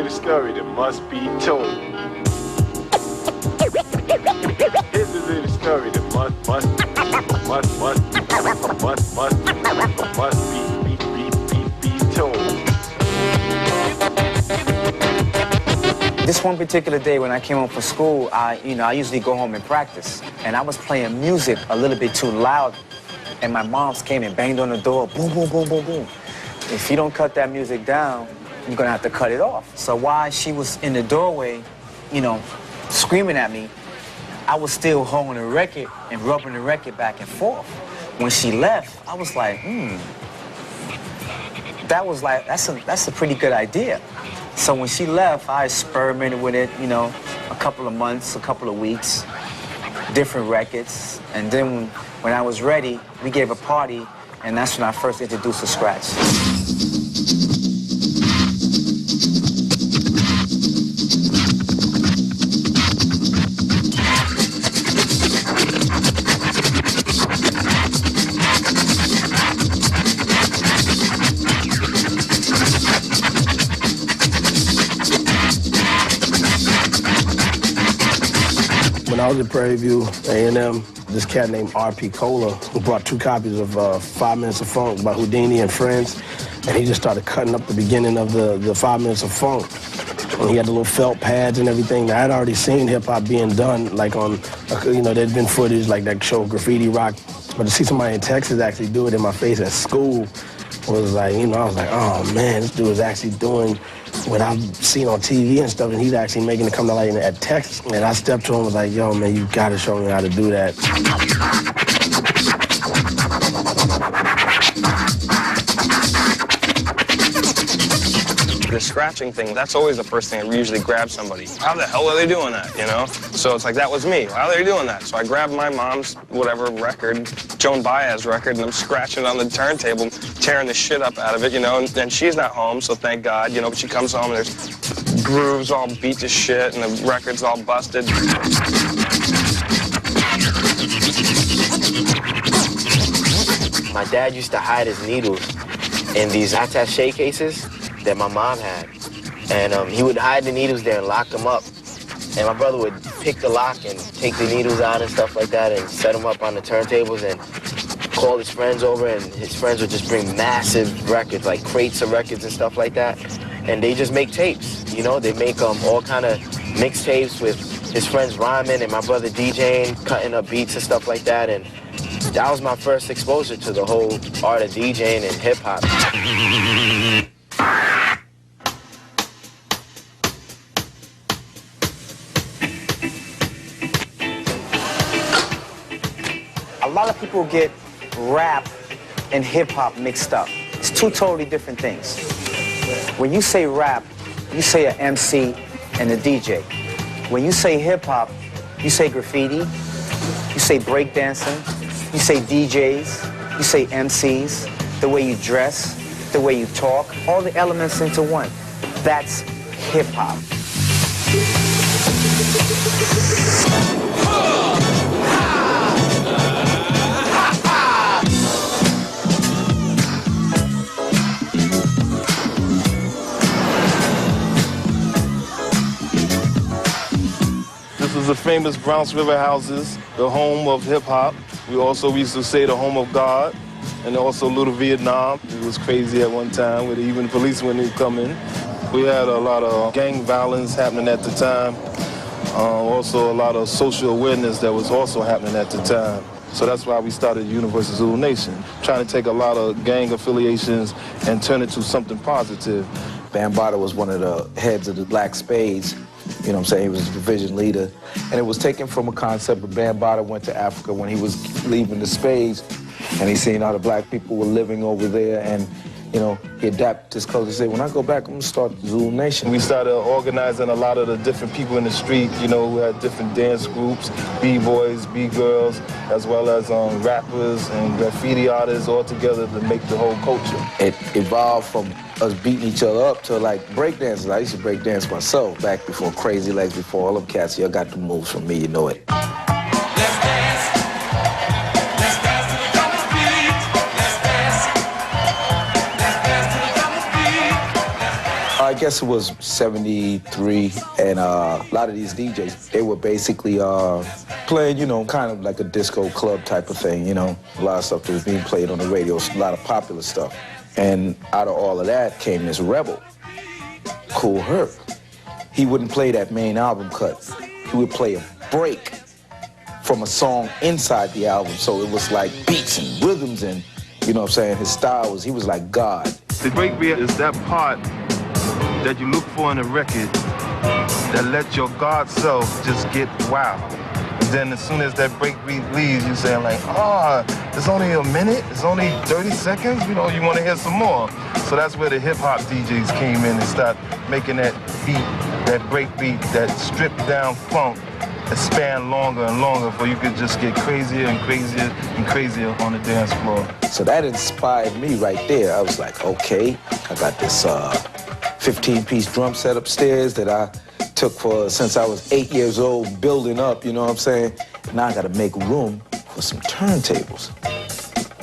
little story that must be told. Here's a little story that must be told. This one particular day when I came home from school, I usually go home and practice. And I was playing music a little bit too loud, and my moms came and banged on the door, boom, boom, boom, boom, boom. If you don't cut that music down, you're gonna have to cut it off. So while she was in the doorway, screaming at me, I was still holding the record and rubbing the record back and forth. When she left, I was like, that's a pretty good idea. So when she left, I experimented with it, a couple of months, a couple of weeks, different records. And then when I was ready, we gave a party, and that's when I first introduced the scratch. When I was at Prairie View, A&M, this cat named R.P. Cola who brought 2 copies of 5 Minutes of Funk by Houdini and Friends, and he just started cutting up the beginning of the 5 Minutes of Funk. And he had the little felt pads and everything. I had already seen hip-hop being done, like on, there'd been footage like that show Graffiti Rock, but to see somebody in Texas actually do it in my face at school was like, I was like, oh man, this dude is actually doing what I've seen on TV and stuff, and he's actually making it come to light at Texas. And I stepped to him and was like, yo, man, you gotta show me how to do that. The scratching thing, that's always the first thing that usually grabs somebody. How the hell are they doing that, So it's like, that was me. How are they doing that? So I grabbed my mom's whatever record, Joan Baez record, and I'm scratching on the turntable, tearing the shit up out of it, and she's not home, so thank God, but she comes home and there's grooves all beat to shit and the record's all busted. My dad used to hide his needles in these attaché cases that my mom had. And he would hide the needles there and lock them up. And my brother would pick the lock and take the needles out and stuff like that and set them up on the turntables and call his friends over, and his friends would just bring massive records, like crates of records and stuff like that. And they just make tapes, They make all kind of mixtapes with his friends rhyming and my brother DJing, cutting up beats and stuff like that. And that was my first exposure to the whole art of DJing and hip-hop. A lot of people get rap and hip-hop mixed up. It's 2 totally different things. When you say rap, you say an MC and a DJ. When you say hip-hop, you say graffiti, you say breakdancing, you say DJs, you say MCs, the way you dress, the way you talk, all the elements into one. That's hip-hop. This is the famous Bronx River Houses, the home of hip-hop. We used to say the home of God, and also Little Vietnam. It was crazy at one time, with even the police when they come in. We had a lot of gang violence happening at the time. Also a lot of social awareness that was also happening at the time. So that's why we started Universal Zulu Nation, trying to take a lot of gang affiliations and turn it to something positive. Bambaataa was one of the heads of the Black Spades. He was the division leader. And it was taken from a concept of Bambaataa went to Africa when he was leaving the Spades, and he seen how the black people were living over there, and he adapted his culture. He said, when I go back, I'm gonna start Zulu Nation. We started organizing a lot of the different people in the street. We had different dance groups, B-boys, B-girls, as well as rappers and graffiti artists all together to make the whole culture. It evolved from us beating each other up to like breakdances. I used to break dance myself back before Crazy Legs, before all them cats. Y'all got the moves from me, you know it. I guess it was 73, and a lot of these DJs, they were basically playing, you know, kind of like a disco club type of thing, you know. A lot of stuff that was being played on the radio, a lot of popular stuff. And out of all of that came this rebel, Kool Herc. He wouldn't play that main album cut. He would play a break from a song inside the album, so it was like beats and rhythms and, you know what I'm saying, his style was, he was like God. The breakbeat is that part that you look for in a record that lets your God self just get wild. And then as soon as that breakbeat leaves, you're saying like, it's only a minute, it's only 30 seconds, you know, you want to hear some more. So that's where the hip-hop DJs came in and started making that beat, that breakbeat, that stripped down funk, expand longer and longer for you could just get crazier and crazier and crazier on the dance floor. So that inspired me right there. I was like, okay, I got this 15-piece drum set upstairs that I took since I was 8 years old, building up, you know what I'm saying? Now I gotta make room for some turntables.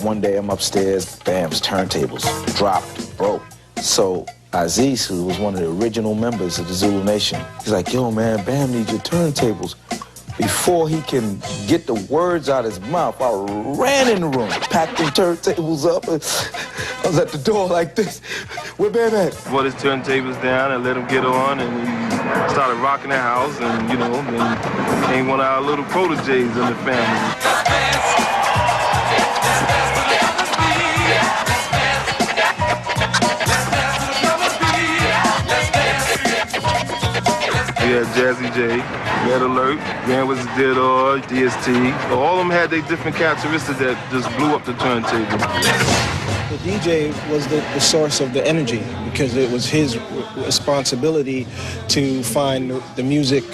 One day I'm upstairs, bam's turntables dropped, broke. So Aziz, who was one of the original members of the Zulu Nation, he's like, yo man, Bam needs your turntables. Before he can get the words out of his mouth, I ran in the room, packed the turntables up, and I was at the door like this. Where Bam at? Brought his turntables down and let him get on, and he started rocking the house, and you know, then came one of our little proteges in the family. We had Jazzy J, Red Alert, Grand Wizard Theodore, DST. All of them had their different characteristics that just blew up the turntable. The DJ was the source of the energy because it was his responsibility to find the music,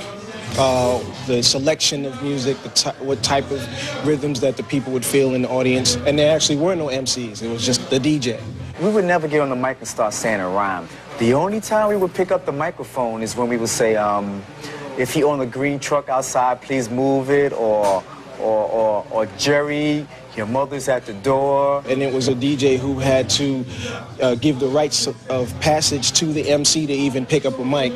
the selection of music, what type of rhythms that the people would feel in the audience. And there actually were no MCs, it was just the DJ. We would never get on the mic and start saying a rhyme. The only time we would pick up the microphone is when we would say, if he on the green truck outside, please move it, or Jerry, your mother's at the door. And it was a DJ who had to give the rights of passage to the MC to even pick up a mic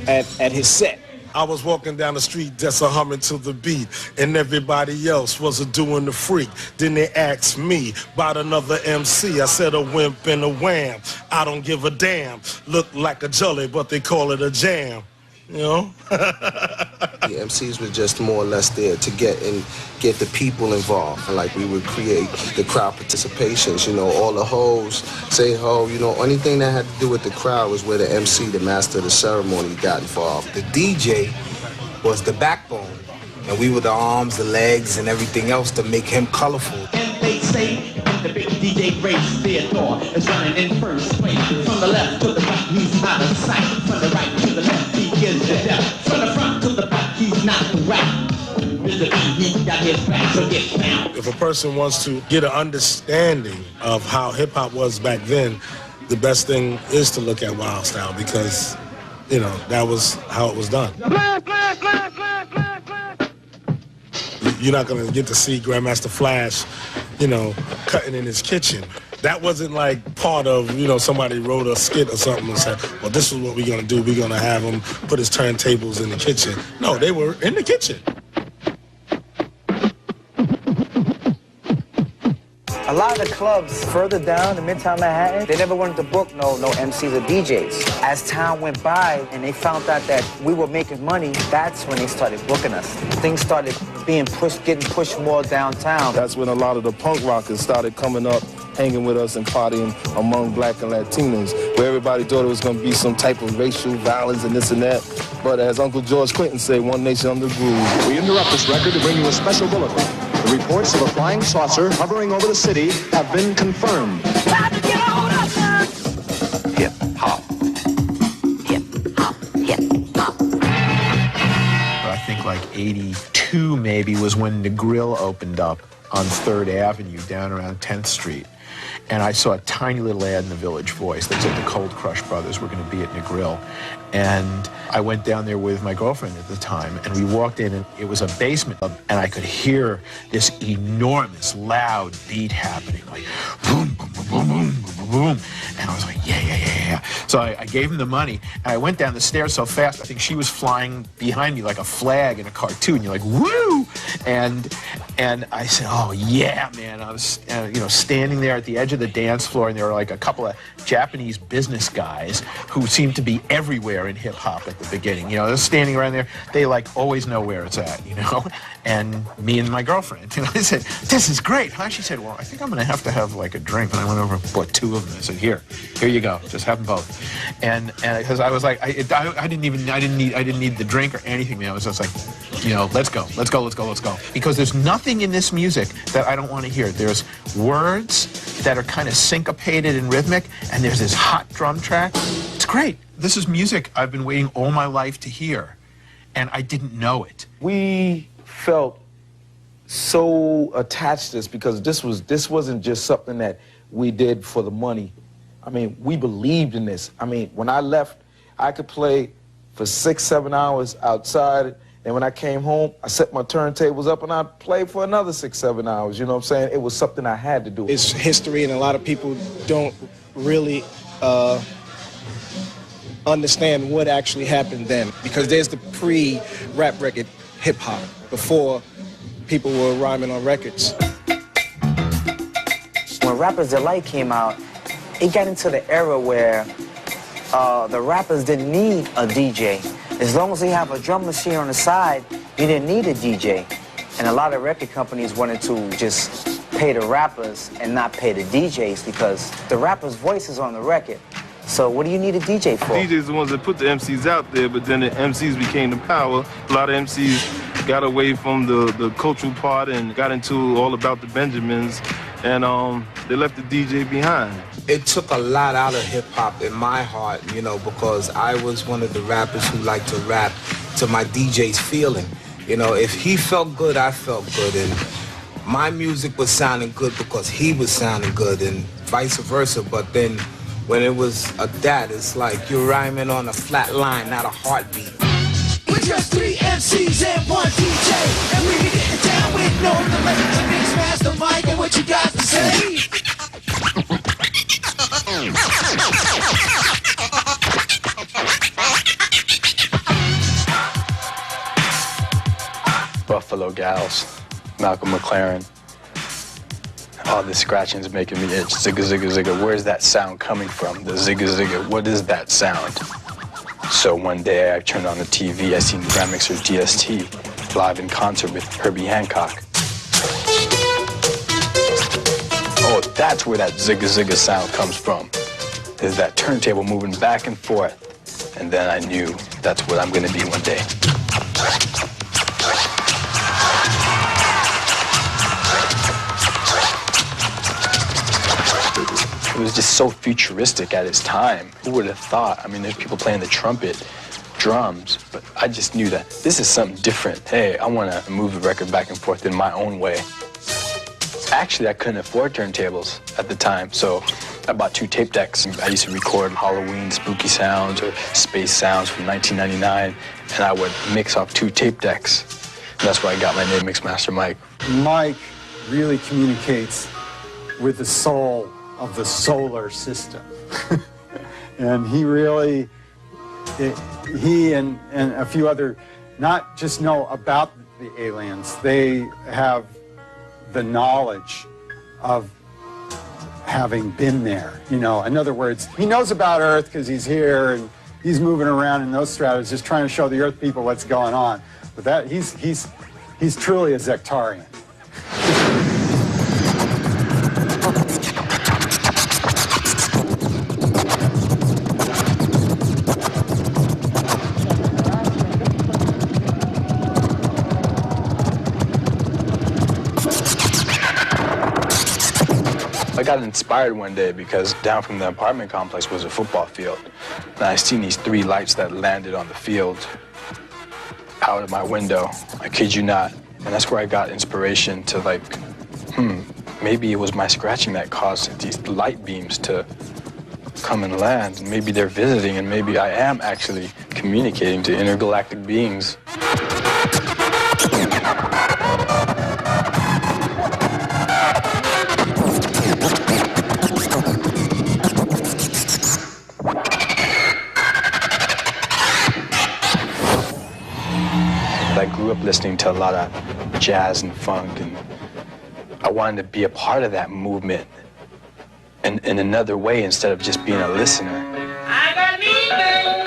at his set. I was walking down the street, just a humming to the beat, and everybody else was a doing the freak. Then they asked me about another MC. I said a wimp and a wham. I don't give a damn. Look like a jelly, but they call it a jam. You know? The MCs were just more or less there to get the people involved. And like we would create the crowd participations, you know, all the hoes, say ho, you know, anything that had to do with the crowd was where the MC, the master of the ceremony, got involved. The DJ was the backbone, and we were the arms, the legs, and everything else to make him colorful. And they say the big DJ race, Theodore is running in first place. From the left to the right, he's out of sight. From the right to the left, he gives the death. From the front to the back, he's not the right. He got his back, so get down. If a person wants to get an understanding of how hip-hop was back then, the best thing is to look at Wild Style because, you know, that was how it was done. You're not going to get to see Grandmaster Flash, you know, cutting in his kitchen. That wasn't like part of, you know, somebody wrote a skit or something and said, well, this is what we're going to do. We're going to have him put his turntables in the kitchen. No, they were in the kitchen. A lot of the clubs further down in Midtown Manhattan, they never wanted to book no MCs or DJs. As time went by and they found out that we were making money, that's when they started booking us. Things started being pushed, getting pushed more downtown. That's when a lot of the punk rockers started coming up, hanging with us and partying among black and Latinos, where everybody thought it was going to be some type of racial violence and this and that. But as Uncle George Clinton said, one nation under the groove. We interrupt this record to bring you a special bulletin. The reports of a flying saucer hovering over the city have been confirmed. Hip-hop. Hip-hop. Hip-hop. I think like 82 maybe was when the Grill opened up on 3rd Avenue down around 10th Street. And I saw a tiny little ad in the Village Voice that said the Cold Crush Brothers were going to be at the Grill. And I went down there with my girlfriend at the time, and we walked in, and it was a basement, and I could hear this enormous, loud beat happening, like boom, boom, boom, boom, boom, boom, boom. And I was like, yeah. So I gave him the money, and I went down the stairs so fast, I think she was flying behind me like a flag in a cartoon. You're like, woo! And I said, oh, yeah, man. I was, standing there at the edge of the dance floor, and there were like a couple of Japanese business guys who seemed to be everywhere in hip-hop at the beginning. They're standing around there. They, like, always know where it's at, And me and my girlfriend. I said, this is great, huh? She said, well, I think I'm going to have, like, a drink. And I went over and bought 2 of them. I said, here you go. Just have them both. And because I was like, I didn't need the drink or anything, man. I was just like, let's go. Because there's nothing in this music that I don't want to hear. There's words that are kind of syncopated and rhythmic, and there's this hot drum track. It's great. This is music I've been waiting all my life to hear, and I didn't know it. We felt so attached to this because this wasn't just something that we did for the money. I mean, we believed in this. I mean, when I left, I could play for 6-7 hours outside, and when I came home, I set my turntables up and I played for another 6-7 hours. You know what I'm saying? It was something I had to do. It's history, and a lot of people don't really understand what actually happened then, because there's the pre-rap record hip-hop, before people were rhyming on records. When Rapper's Delight came out, it got into the era where the rappers didn't need a DJ. As long as they have a drum machine on the side, you didn't need a DJ. And a lot of record companies wanted to just pay the rappers and not pay the DJs because the rapper's voice is on the record. So what do you need a DJ for? DJs are the ones that put the MCs out there, but then the MCs became the power. A lot of MCs got away from the cultural part and got into all about the Benjamins, and they left the DJ behind. It took a lot out of hip-hop in my heart, because I was one of the rappers who liked to rap to my DJ's feeling. If he felt good, I felt good, and my music was sounding good because he was sounding good, and vice versa. But then when it was that, it's like you're rhyming on a flat line, not a heartbeat. We're just 3 MCs and 1 DJ, and we be getting down with no delay. So mix master mic and what you got to say. Buffalo Gals, Malcolm McLaren. All this scratching is making me itch. Zigga, zigga, zigga. Where's that sound coming from? The zigga, zigga. What is that sound? So one day I turned on the TV. I seen Grand Mixer DST live in concert with Herbie Hancock. Oh, that's where that zigga, zigga sound comes from. Is that turntable moving back and forth. And then I knew that's what I'm going to be one day. It was just so futuristic at its time. Who would have thought? I mean, there's people playing the trumpet, drums, but I just knew that this is something different. Hey, I want to move the record back and forth in my own way. Actually, I couldn't afford turntables at the time, so I bought 2 tape decks. I used to record Halloween spooky sounds or space sounds from 1999, and I would mix off 2 tape decks. And that's where I got my name, Mixmaster Mike. Mike really communicates with the soul of the solar system. And he really, he and a few other, not just know about the aliens, they have the knowledge of having been there. In other words, he knows about Earth because he's here and he's moving around in those stratas just trying to show the Earth people what's going on. But that he's truly a Zectarian. I got inspired one day because down from the apartment complex was a football field. And I seen these 3 lights that landed on the field out of my window. I kid you not. And that's where I got inspiration to maybe it was my scratching that caused these light beams to come and land. And maybe they're visiting and maybe I am actually communicating to intergalactic beings. I grew up listening to a lot of jazz and funk, and I wanted to be a part of that movement in another way instead of just being a listener. I got me things.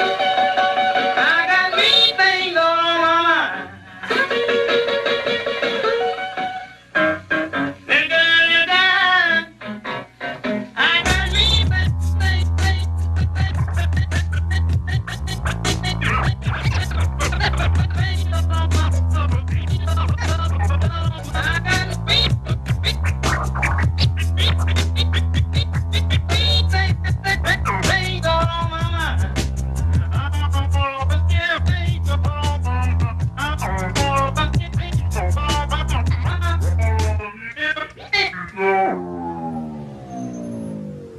I got me things on my mind. I got me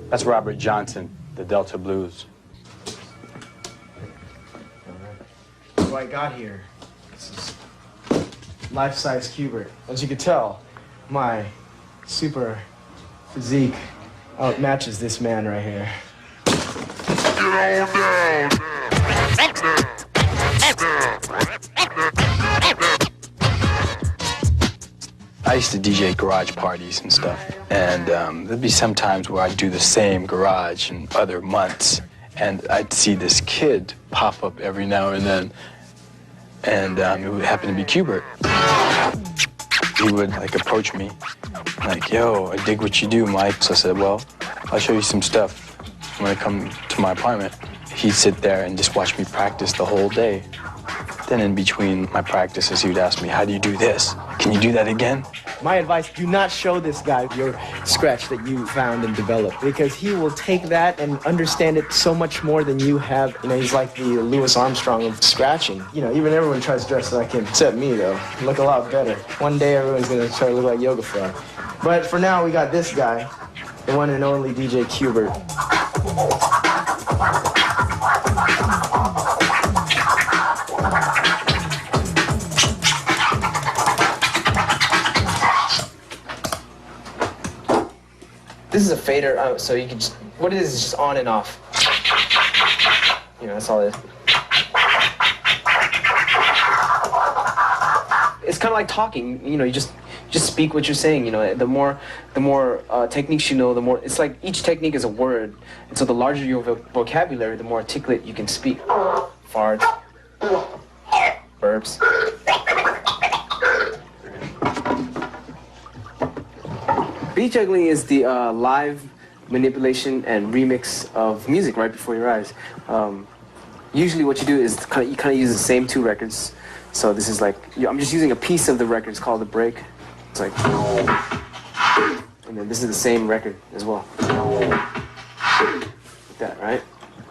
That's Robert Johnson, the Delta Blues. What I got here, this is life-size Cubert. As you can tell, my super physique outmatches this man right here. I used to DJ garage parties and stuff, and there'd be some times where I'd do the same garage in other months, and I'd see this kid pop up every now and then, and it would happen to be Cubert. He would like approach me, like, "Yo, I dig what you do, Mike." So I said, "Well, I'll show you some stuff when I come to my apartment." He'd sit there and just watch me practice the whole day. Then in between my practices, he would ask me, "How do you do this? Can you do that again?" My advice, do not show this guy your scratch that you found and developed, because he will take that and understand it so much more than you have. You know, he's like the Louis Armstrong of scratching. You know, even everyone tries to dress like him, except me, though. I look a lot better. One day, everyone's going to try to look like Yoga Frog. But for now, we got this guy, the one and only DJ Cubert. This is a fader, so you can just, what it is just on and off. You know, that's all it is. It's kind of like talking, you know, you just speak what you're saying, you know. The more techniques you know, the more, it's like each technique is a word. And so the larger your vocabulary, the more articulate you can speak. Farts, burps. Beat juggling is the live manipulation and remix of music right before your eyes. Usually what you do is you kind of use the same two records. So this is like, I'm just using a piece of the record. It's called the break. It's like, and then this is the same record as well. Like that, right?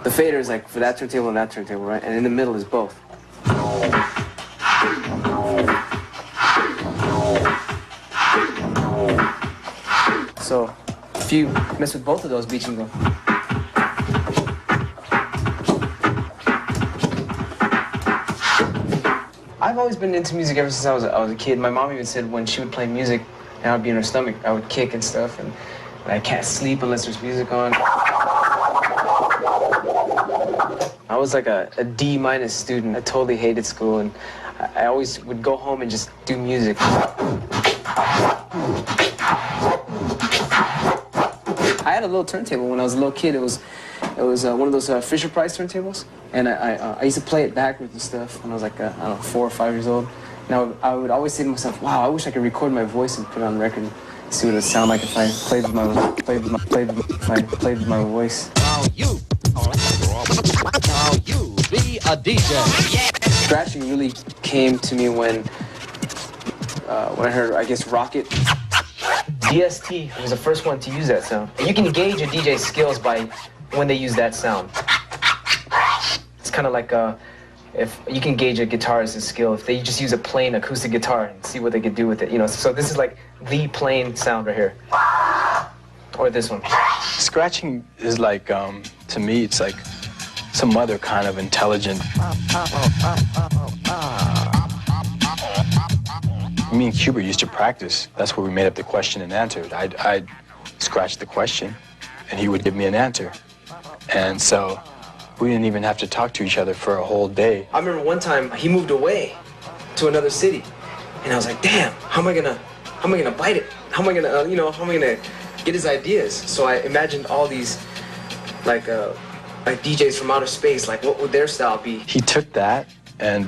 The fader is like for that turntable and that turntable, right? And in the middle is both. So if you mess with both of those beats, you can go. I've always been into music ever since I was a kid. My mom even said when she would play music and I would be in her stomach, I would kick and stuff, and I can't sleep unless there's music on. I was like a D- student. I totally hated school, and I always would go home and just do music. I had a little turntable when I was a little kid. It was one of those Fisher Price turntables, and I used to play it backwards and stuff when I was like I don't know, 4 or 5 years old. Now I would always say to myself, "Wow, I wish I could record my voice and put it on record, and see what it would sound like if I played with my voice." You be a DJ. Scratching really came to me when I heard, I guess, Rocket. DST was the first one to use that sound. You can gauge a DJ's skills by when they use that sound. It's kind of like if you can gauge a guitarist's skill if they just use a plain acoustic guitar and see what they could do with it. You know, so this is like the plain sound right here, or this one. Scratching is like, to me, it's like some other kind of intelligent. Me and Cubert used to practice. That's where we made up the question and answer. I'd scratch the question, and he would give me an answer. And so we didn't even have to talk to each other for a whole day. I remember one time he moved away, to another city. And I was like, damn, how am I gonna bite it? How am I gonna, how am I gonna get his ideas? So I imagined all these, like DJs from outer space, like what would their style be? He took that and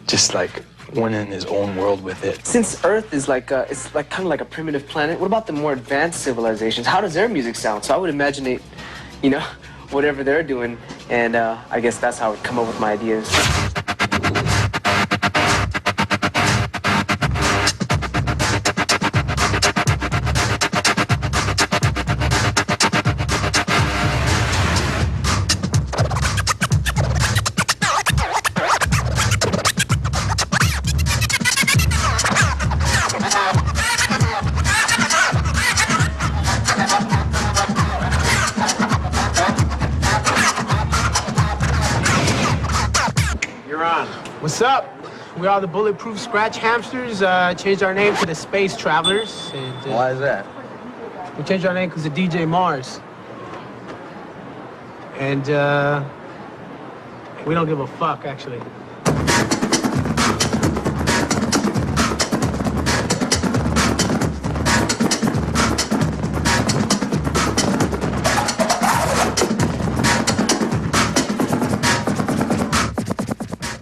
just like went in his own world with it. Since Earth is like, it's like kind of like a primitive planet, what about the more advanced civilizations? How does their music sound? So I would imagine it, whatever they're doing, and I guess that's how I would come up with my ideas. What's up? We are the Bulletproof Scratch Hamsters. Changed our name to the Space Travelers. And, why is that? We changed our name because of DJ Mars. And we don't give a fuck, actually.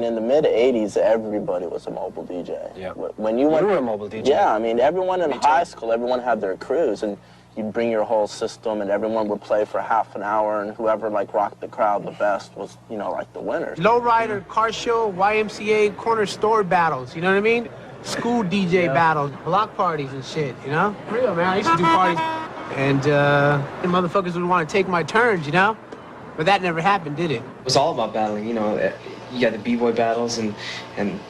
In the mid-'80s, everybody was a mobile DJ. Yeah. When you were a mobile DJ? Yeah, I mean, everyone in high school, everyone had their crews, and you'd bring your whole system, and everyone would play for half an hour, and whoever, like, rocked the crowd the best was, like, the winner. Lowrider, car show, YMCA, corner store battles, you know what I mean? School DJ battles, block parties and shit, For real, man, I used to do parties. And motherfuckers would want to take my turns, But that never happened, did it? It was all about battling, You got the b-boy battles and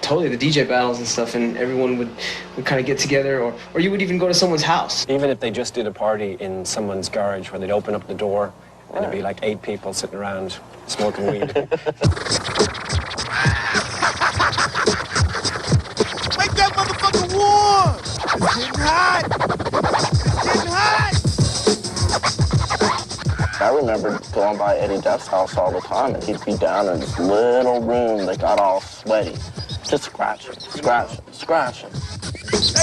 totally the DJ battles and stuff, and everyone would kind of get together, or you would even go to someone's house. Even if they just did a party in someone's garage where they'd open up the door and there'd be like 8 people sitting around smoking weed. Make that motherfucker warm! It's getting hot! It's getting hot! I remember going by Eddie Duff's house all the time, and he'd be down in this little room that got all sweaty, just scratching. Make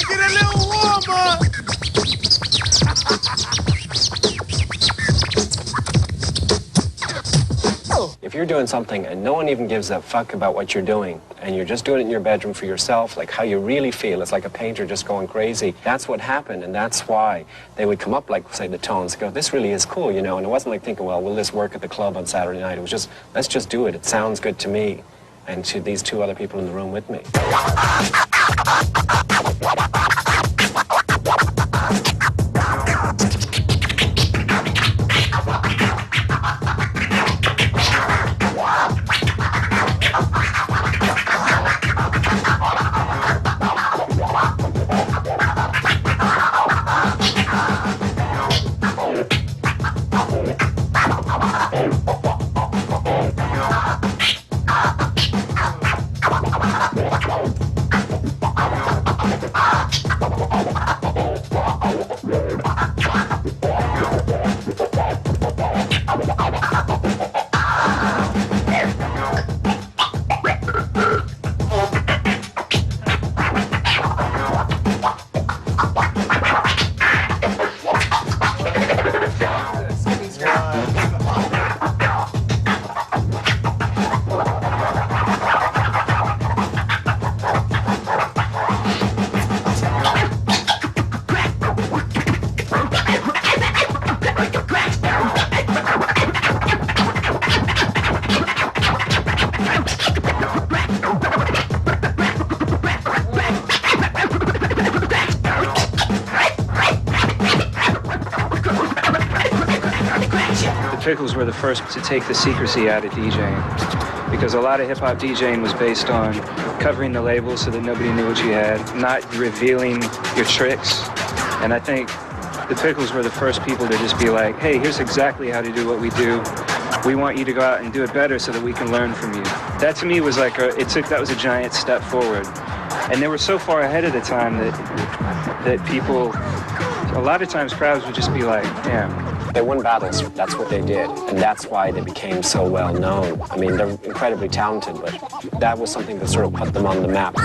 it a little warmer! If you're doing something and no one even gives a fuck about what you're doing, and you're just doing it in your bedroom for yourself, like how you really feel, it's like a painter just going crazy. That's what happened, and that's why they would come up, like, say, the tones, go, this really is cool, and it wasn't like thinking, well, will this work at the club on Saturday night? It was just, let's just do it. It sounds good to me, and to these 2 other people in the room with me. Trickles were the first to take the secrecy out of DJing, because a lot of hip-hop DJing was based on covering the label so that nobody knew what you had, not revealing your tricks. And I think the Trickles were the first people to just be like, hey, here's exactly how to do what we do. We want you to go out and do it better so that we can learn from you. That to me was like, that was a giant step forward. And they were so far ahead of the time that people, a lot of times crowds would just be like, damn, They won battles. That's what they did. And that's why they became so well known. I mean, they're incredibly talented, but that was something that sort of put them on the map.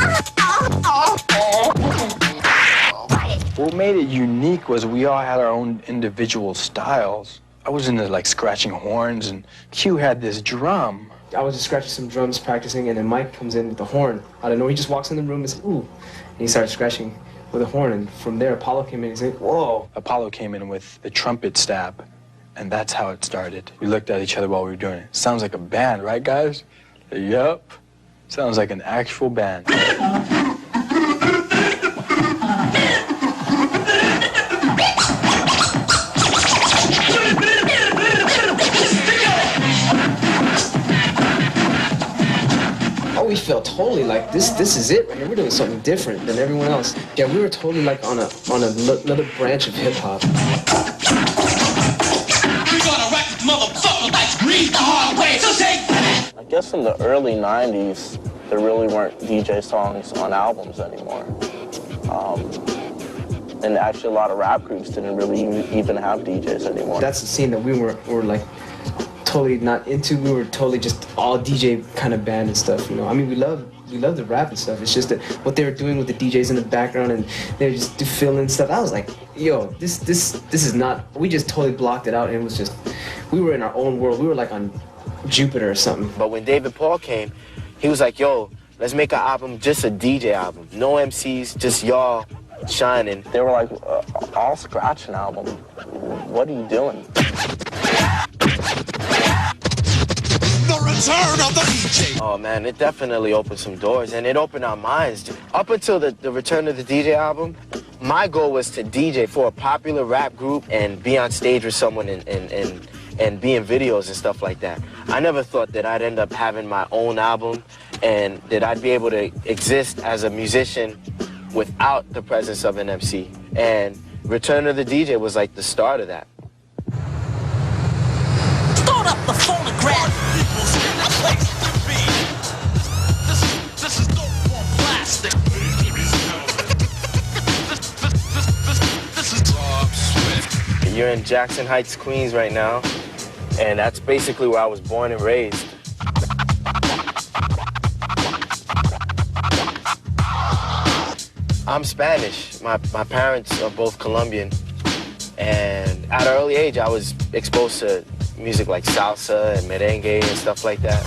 What made it unique was we all had our own individual styles. I was into like scratching horns, and Q had this drum. I was just scratching some drums, practicing, and then Mike comes in with the horn. I don't know, he just walks in the room and says, ooh, and he started scratching with a horn, and from there Apollo came in and said, whoa. Apollo came in with the trumpet stab, and that's how it started. We looked at each other while we were doing it. Sounds like a band, right, guys? Yup. Sounds like an actual band. We felt totally like this is it, right? We're doing something different than everyone else. Yeah, we were totally like on another branch of hip hop. We're gonna wreck this motherfucker like grease the hard way, so take that! I guess in the early 90s, there really weren't DJ songs on albums anymore. And actually a lot of rap groups didn't really even have DJs anymore. That's the scene that we were like totally not into. We were totally just all DJ kind of band and stuff, you know. I mean, we love the rap and stuff. It's just that what they were doing with the DJs in the background and they were just filling stuff. I was like, yo, this is not. We just totally blocked it out, and it was just, we were in our own world. We were like on Jupiter or something. But when David Paul came, he was like, yo, let's make an album, just a DJ album. No MCs, just y'all shining. They were like, all scratch an album. What are you doing? The return of the DJ. Oh man, it definitely opened some doors, and it opened our minds. Up until the return of the DJ album, my goal was to DJ for a popular rap group and be on stage with someone and be in videos and stuff like that. I never thought that I'd end up having my own album and that I'd be able to exist as a musician without the presence of an MC. And Return of the DJ was like the start of that. Start up the phonograph. This is dope on plastic. This is Rob Swift. You're in Jackson Heights, Queens right now, and that's basically where I was born and raised. I'm Spanish. My parents are both Colombian, and at an early age I was exposed to music like salsa and merengue and stuff like that.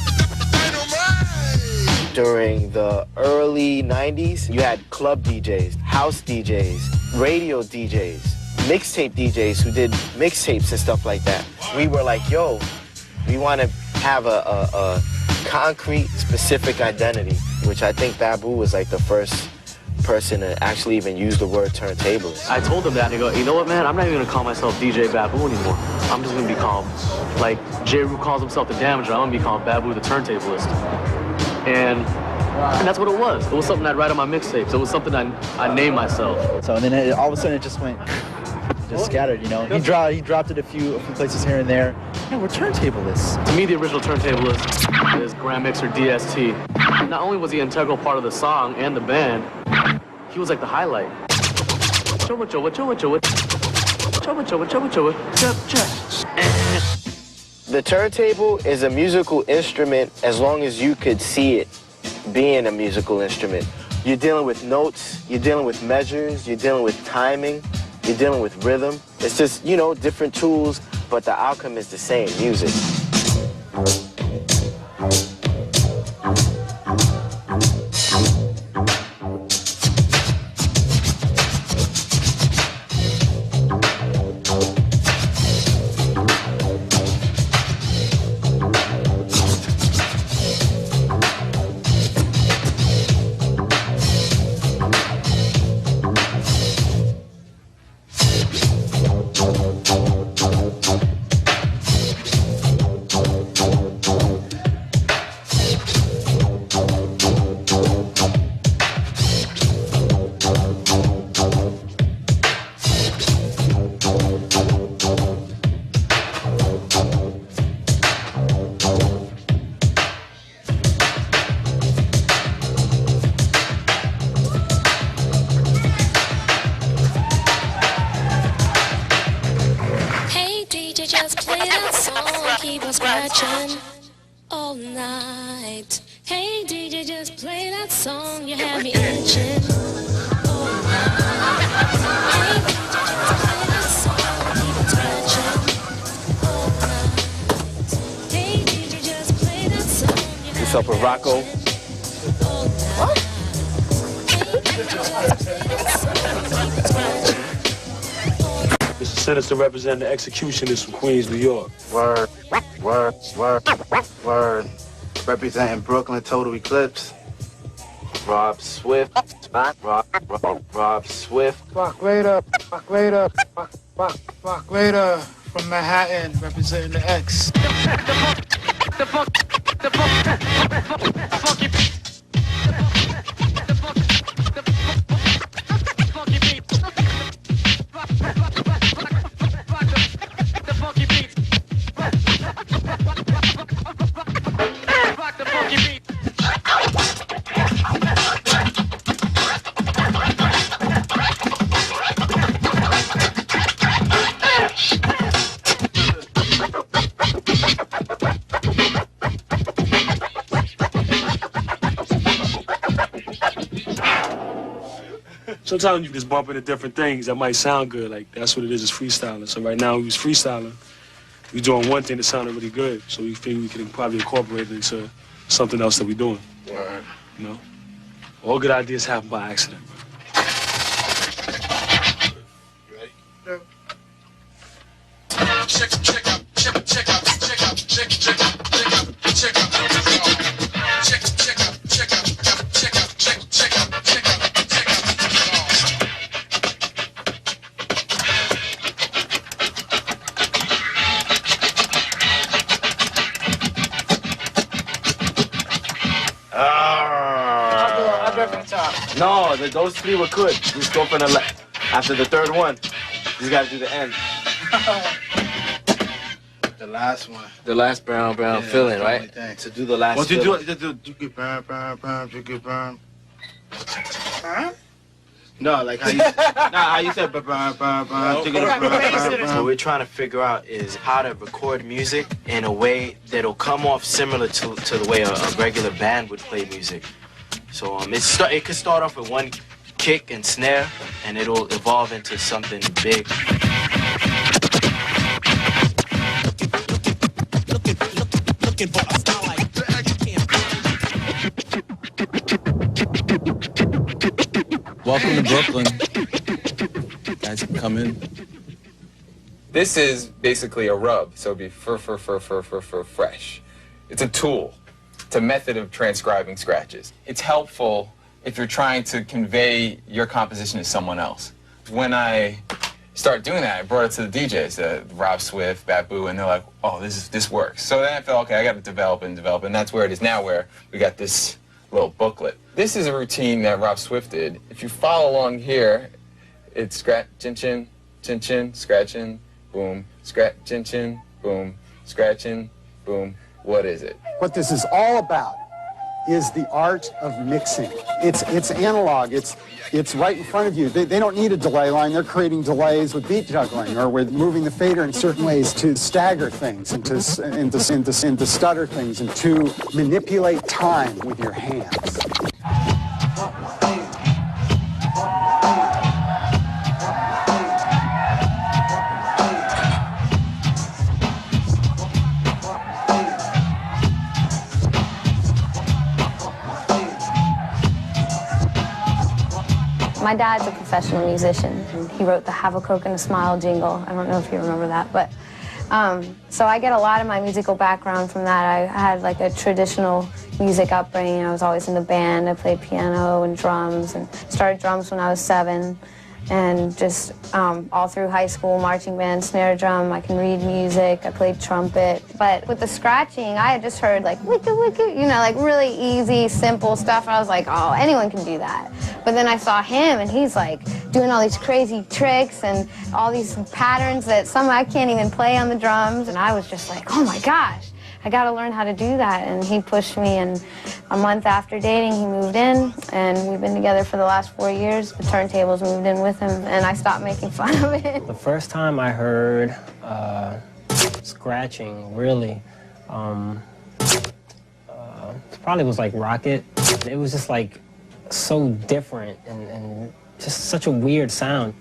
During the early 90s, you had club DJs, house DJs, radio DJs, mixtape DJs who did mixtapes and stuff like that. We were like, yo, we want to have a concrete, specific identity, which I think Babu was like the first person to actually even use the word turntablist. I told him that, and he goes, you know what, man, I'm not even gonna call myself DJ Babu anymore. I'm just gonna be called, like J. Rue calls himself the Damager, I'm gonna be called Babu the Turntablist. And that's what it was. It was something I'd write on my mixtapes. It was something I named myself. So, and then all of a sudden it just went, just scattered, you know. He dropped it a few places here and there. Yeah, we're turntablists. To me, the original turntablist is Grand Mixer DST. Not only was he an integral part of the song and the band, he was like the highlight. The turntable is a musical instrument as long as you could see it being a musical instrument. You're dealing with notes, you're dealing with measures, you're dealing with timing, you're dealing with rhythm. It's just, you know, different tools, but the outcome is the same, music. scratching all night. Hey DJ, just play that song, you have me itching all night. Hey DJ, just play that song, keep it scratching all night. Hey DJ, just play that song, you have What's up with Rocco? What? Hey DJ, just play that song, keep it scratching. Mr. Sinister representing the executionists from Queens, New York. Word, word, word, word. Representing Brooklyn Total Eclipse. Rob Swift. Rob Swift. Fuck later, fuck later, fuck later. From Manhattan, representing the X. The fuck. Sometimes you just bump into different things that might sound good. Like, that's what it is freestyling. So right now, we was freestyling. We doing one thing that sounded really good. So we figured we could probably incorporate it into something else that we're doing. Word. You know? All good ideas happen by accident. No, those three were good. Just go from the left. After the third one, you gotta do the end. The last one. The last brown filling, right? To do the last What you filling. do it brown, Huh? No, like how you, how you said brown. What we're trying to figure out is how to record music in a way that'll come off similar to the way a regular band would play music. So it could start off with one kick and snare, and it'll evolve into something big. Welcome to Brooklyn. Guys can come in. This is basically a rub, so it'd be fresh. It's a tool. It's a method of transcribing scratches. It's helpful if you're trying to convey your composition to someone else. When I started doing that, I brought it to the DJs, Rob Swift, Babu, and they're like, oh, this works. So then I felt, okay, I got to develop, and that's where it is now, where we got this little booklet. This is a routine that Rob Swift did. If you follow along here, it's scratch, chin, scratching, boom, scratch, chin, boom, scratching, boom. What is it? What this is all about is the art of mixing. It's analog. It's right in front of you. They don't need a delay line. They're creating delays with beat juggling or with moving the fader in certain ways to stagger things and to stutter things and to manipulate time with your hands. My dad's a professional musician. He wrote the Have a Coke and a Smile jingle. I don't know if you remember that, but so I get a lot of my musical background from that. I had like a traditional music upbringing. I was always in the band. I played piano and drums and started drums when I was 7. And just all through high school, marching band, snare drum, I can read music, I played trumpet. But with the scratching, I had just heard like, wicka, wicka, you know, like really easy, simple stuff. I was like, oh, anyone can do that. But then I saw him and he's like doing all these crazy tricks and all these patterns that some I can't even play on the drums. And I was just like, oh my gosh, I gotta learn how to do that. And he pushed me, and a month after dating, he moved in, and we've been together for the last 4 years. The turntables moved in with him, and I stopped making fun of it. The first time I heard scratching, really, Probably was like Rocket. It was just like so different and just such a weird sound.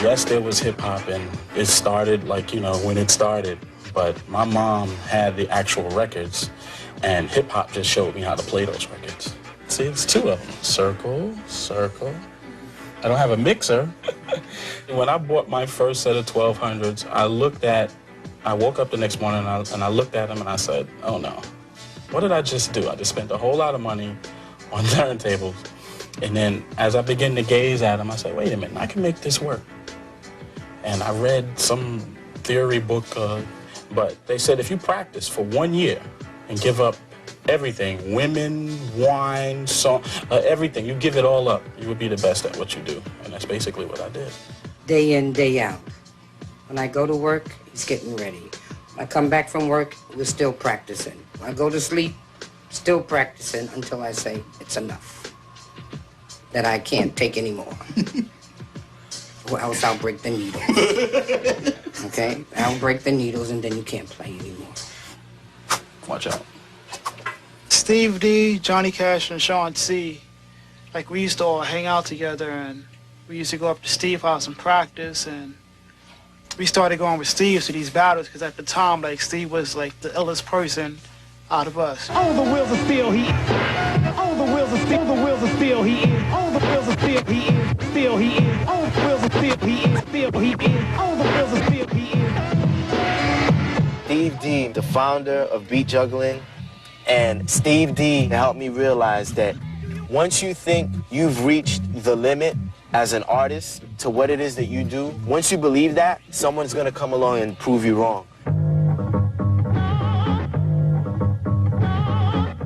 Yes, there was hip-hop, and it started like, you know, when it started. But my mom had the actual records, and hip-hop just showed me how to play those records. See, it's two of them. Circle, circle. I don't have a mixer. When I bought my first set of 1200s, I woke up the next morning and I looked at them and I said, oh no, what did I just do? I just spent a whole lot of money on turntables. And then as I began to gaze at them, I said, wait a minute, I can make this work. And I read some theory book, but they said if you practice for 1 year and give up everything, women, wine, song, everything, you give it all up, you would be the best at what you do. And that's basically what I did. Day in, day out. When I go to work, he's getting ready. When I come back from work, we're still practicing. When I go to sleep, still practicing until I say it's enough. That I can't take anymore. Or else I'll break the needles. Okay? I'll break the needles and then you can't play anymore. Watch out. Steve D, Johnny Cash, and Sean C. Like, we used to all hang out together, and we used to go up to Steve's house and practice, and we started going with Steve to these battles, because at the time, like, Steve was, like, the illest person out of us. All the wheels of steel, he is. All the wheels of steel, all the wheels of steel, he is. All the wheels of steel, he is. Steel, he is. All the wheels of steel, he is. Steel, he is. All the wheels of steel, he is. Steve D, the founder of beat juggling, and Steve D helped me realize that once you think you've reached the limit as an artist to what it is that you do, once you believe that, someone's gonna come along and prove you wrong.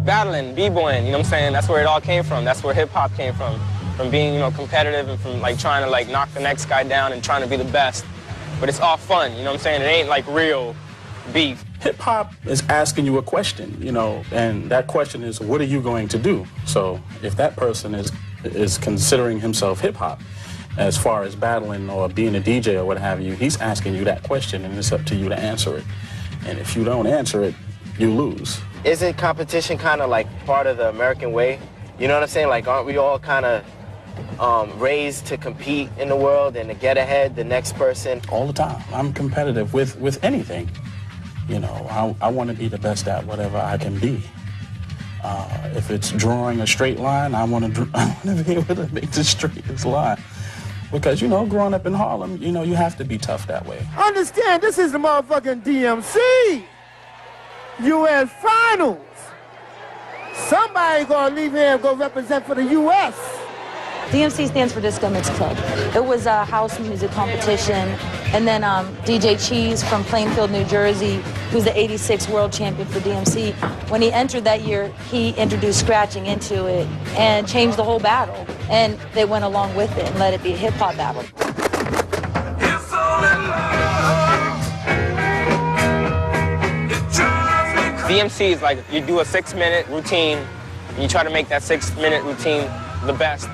Battling, b-boying, you know what I'm saying? That's where it all came from. That's where hip-hop came from being, you know, competitive and from, like, trying to, like, knock the next guy down and trying to be the best. But it's all fun, you know what I'm saying? It ain't, like, real beef. Hip-hop is asking you a question, you know, and that question is, what are you going to do? So if that person is considering himself hip-hop, as far as battling or being a DJ or what have you, he's asking you that question, and it's up to you to answer it. And if you don't answer it, you lose. Isn't competition kind of like part of the American way? You know what I'm saying? Like, aren't we all kind of raised to compete in the world and to get ahead the next person? All the time. I'm competitive with anything. You know, I want to be the best at whatever I can be. If it's drawing a straight line, I want to be able to make the straightest line. Because, you know, growing up in Harlem, you know, you have to be tough that way. Understand, this is the motherfucking DMC. U.S. Finals. Somebody gonna leave here and go represent for the U.S. DMC stands for Disco Mix Club. It was a house music competition, and then DJ Cheese from Plainfield, New Jersey, who's the '86 world champion for DMC, when he entered that year, he introduced scratching into it and changed the whole battle. And they went along with it and let it be a hip-hop battle. DMC is like, you do a 6-minute routine, and you try to make that 6-minute routine the best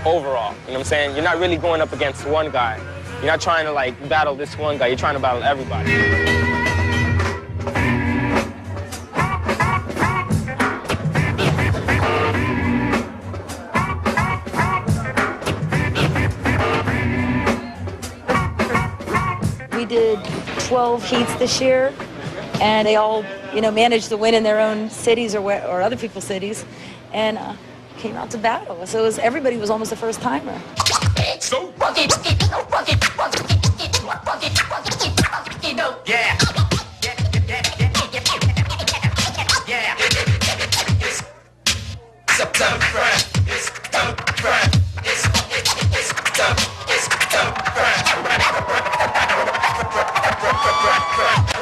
overall. You know what I'm saying? You're not really going up against one guy. You're not trying to, like, battle this one guy. You're trying to battle everybody. We did 12 heats this year, and they all you know, managed to win in their own cities or other people's cities, and came out to battle. So everybody was almost a first timer. So yeah.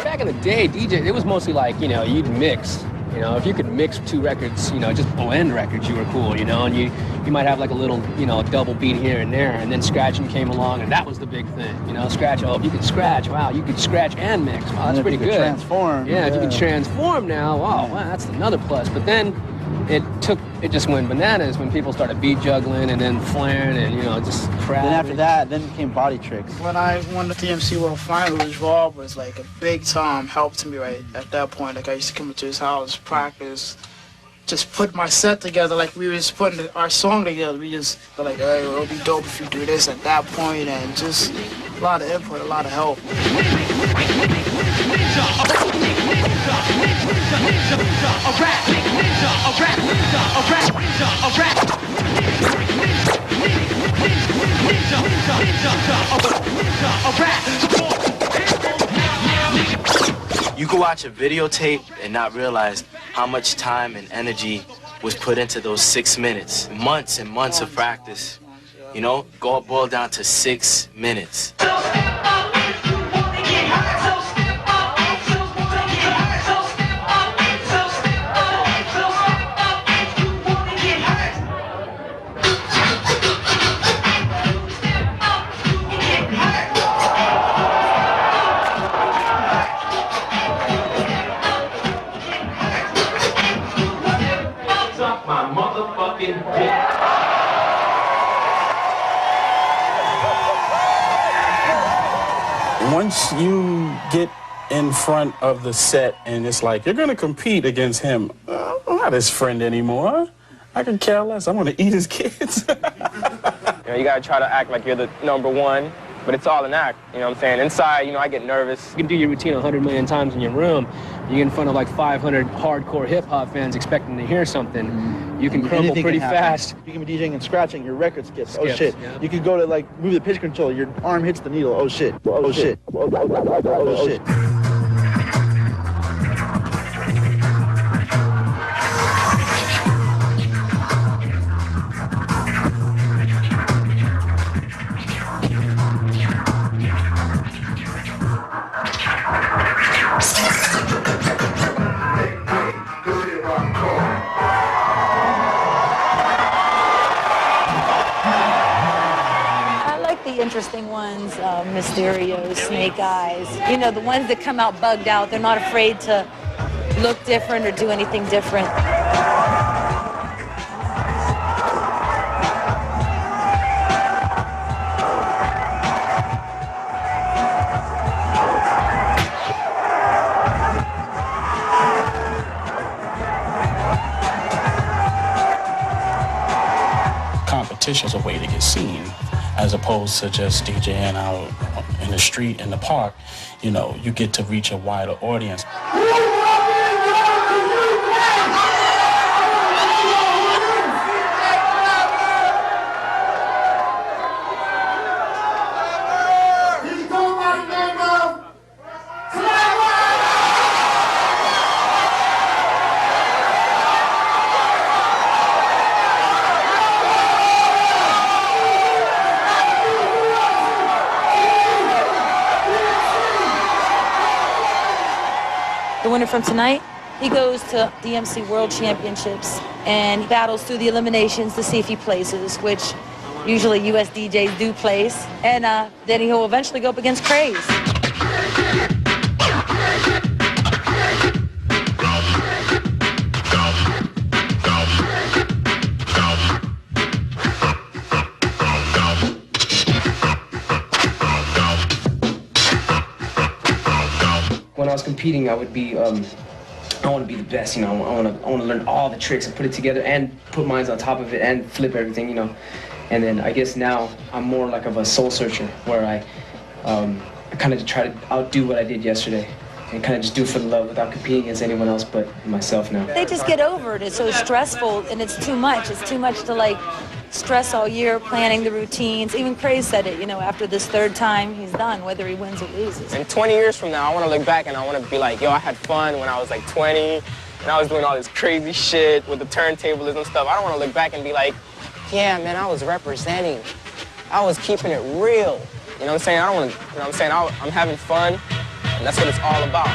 Back in the day, DJ, it was mostly like, you know, you'd mix. You know, if you could mix two records, you know, just blend records, you were cool, you know, and you might have like a little, you know, double beat here and there, and then scratching came along, and that was the big thing, you know, scratch, oh, if you could scratch, wow, you could scratch and mix, wow, that's pretty good. Transform. Yeah, if you could transform now, wow, that's another plus, but then it just went bananas when people started beat juggling and then flaring and, you know, just crap. Then after that, then came body tricks. When I won the DMC World Finals, Rob was like a big time help to me right at that point. Like I used to come to his house, practice, just put my set together like we were just putting our song together. We just were like, hey, it'll be dope if you do this at that point, and just a lot of input, a lot of help. You can watch a videotape and not realize how much time and energy was put into those 6 minutes. Months and months of practice, you know, boiled down to 6 minutes. Once you get in front of the set and it's like, you're going to compete against him, I'm not his friend anymore. I can care less. I'm going to eat his kids. You know, you got to try to act like you're the #1, but it's all an act, you know what I'm saying? Inside, you know, I get nervous. You can do your routine 100 million times in your room. You get in front of like 500 hardcore hip-hop fans expecting to hear something. You can crumble pretty fast. You can be DJing and scratching, your record skips. Oh shit. Yeah. You could go to like move the pitch control, your arm hits the needle. Oh shit. Oh shit. Oh shit. Interesting ones, Mysterio, Snake Eyes, you know, the ones that come out bugged out. They're not afraid to look different or do anything different. Competition is a way to get seen, as opposed to just DJing out in the street, in the park. You know, you get to reach a wider audience. The winner from tonight, he goes to DMC World Championships and he battles through the eliminations to see if he places, which usually US DJs do place. And then he'll eventually go up against Craze. When I was competing, I would be, I want to be the best, you know. I want to learn all the tricks and put it together and put mine on top of it and flip everything, you know. And then I guess now I'm more like of a soul searcher, where I kind of try to outdo what I did yesterday. and kind of just do it for the love without competing against anyone else but myself now. They just get over it. It's so stressful, and it's too much. It's too much to like stress all year, planning the routines. Even Craze said it, you know, after this third time he's done, whether he wins or loses. And 20 years from now, I want to look back and I want to be like, yo, I had fun when I was like 20, and I was doing all this crazy shit with the turntablism and stuff. I don't want to look back and be like, yeah, man, I was representing. I was keeping it real. You know what I'm saying? I don't want to, you know what I'm saying? I'm having fun, and that's what it's all about.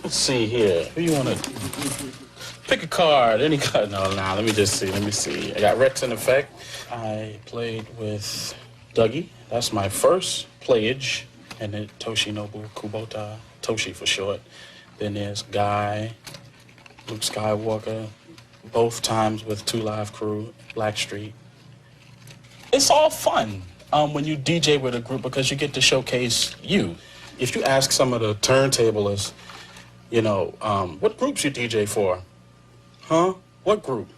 Let's see here. Who you want to... Pick a card, any card. No, let me just see, let me see. I got Rex in Effect. I played with Dougie. That's my first playage. And then Toshinobu Kubota, Toshi for short. Then there's Guy, Luke Skywalker, both times with 2 Live Crew, Blackstreet. It's all fun when you DJ with a group because you get to showcase you. If you ask some of the turntablists, you know, what groups you DJ for? Huh? What group?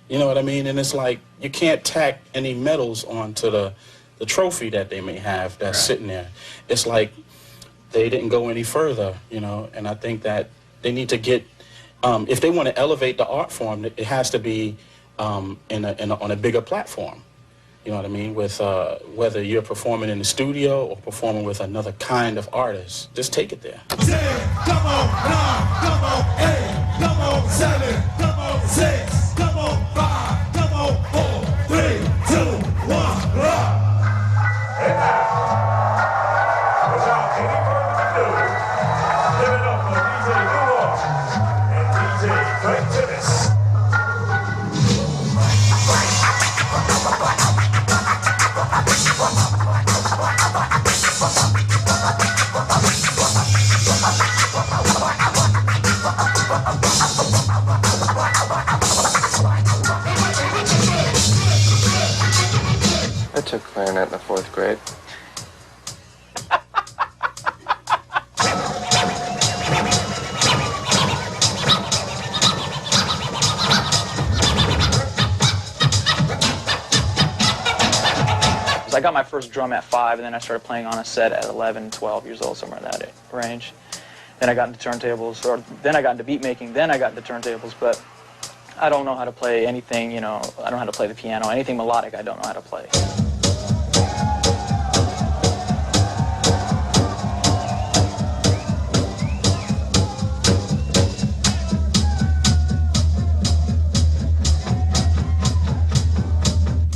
You know what I mean? And it's like you can't tack any medals onto the trophy that they may have that's sitting there. It's like they didn't go any further, you know, and I think that they need to get, if they want to elevate the art form, it has to be on a bigger platform. You know what I mean? With whether you're performing in the studio or performing with another kind of artist, just take it there. 10, come on, 9, come on, 8, come on, 7, come on, 6, come on, 5, come on, 4, 3, 2, 1, rock. And now, without any further ado, give it up for DJ Nuo and DJ Frank Tibbs. I took clarinet in the 4th grade. I got my first drum at 5, and then I started playing on a set at 11, 12 years old, somewhere in that range. Then I got into turntables, or then I got into beat making, then I got into turntables, but I don't know how to play anything, you know, I don't know how to play the piano, anything melodic I don't know how to play.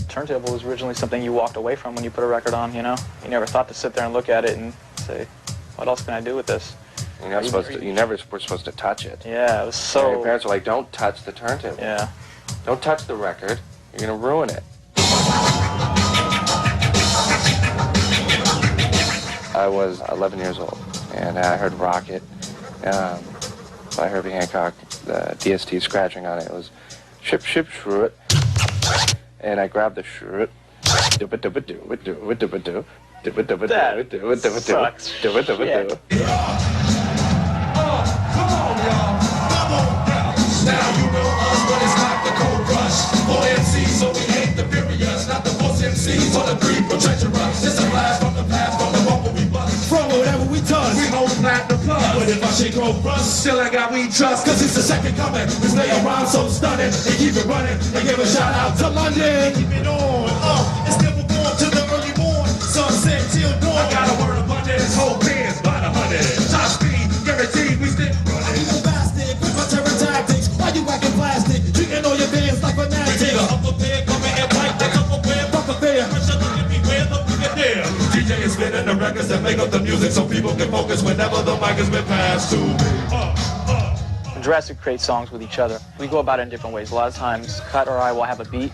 Turntable was originally something you walked away from when you put a record on, you know? You never thought to sit there and look at it and say, what else can I do with this? You're not supposed to, you never were supposed to touch it. Yeah, it was so... Your parents were like, don't touch the turntable. Yeah. Don't touch the record. You're going to ruin it. I was 11 years old, and I heard Rocket by Herbie Hancock, the DST scratching on it. It was ship, ship, shrew it. And I grabbed the shrew. That sucks. Now you know us, but it's not the cold rush. For MCs, so we hate the furious, not the force MCs or the people treacherous. It's a blast from the past, from the one we bust. From whatever we touch, we hold platinum plus. But if I shake off rust, still I got we trust. Cause it's the second coming. We play a rhyme so stunning, and keep it running. And give a shout out to London. Keep it on, it's never born to the early morn. Sunset till dawn. I got a word abundance, whole bands by the 100. Top speed, guaranteed, we still running. Why you whacking plastic? Treating all your bands like fanatic. Up a pair, coming and pipe, they come up where, fuck a fair. Pressure look at me, where the we get there. DJ is spinning the records that make up the music so people can focus whenever the mic has been passed to me. Jurassic create songs with each other. We go about it in different ways. A lot of times, Cut or I will have a beat,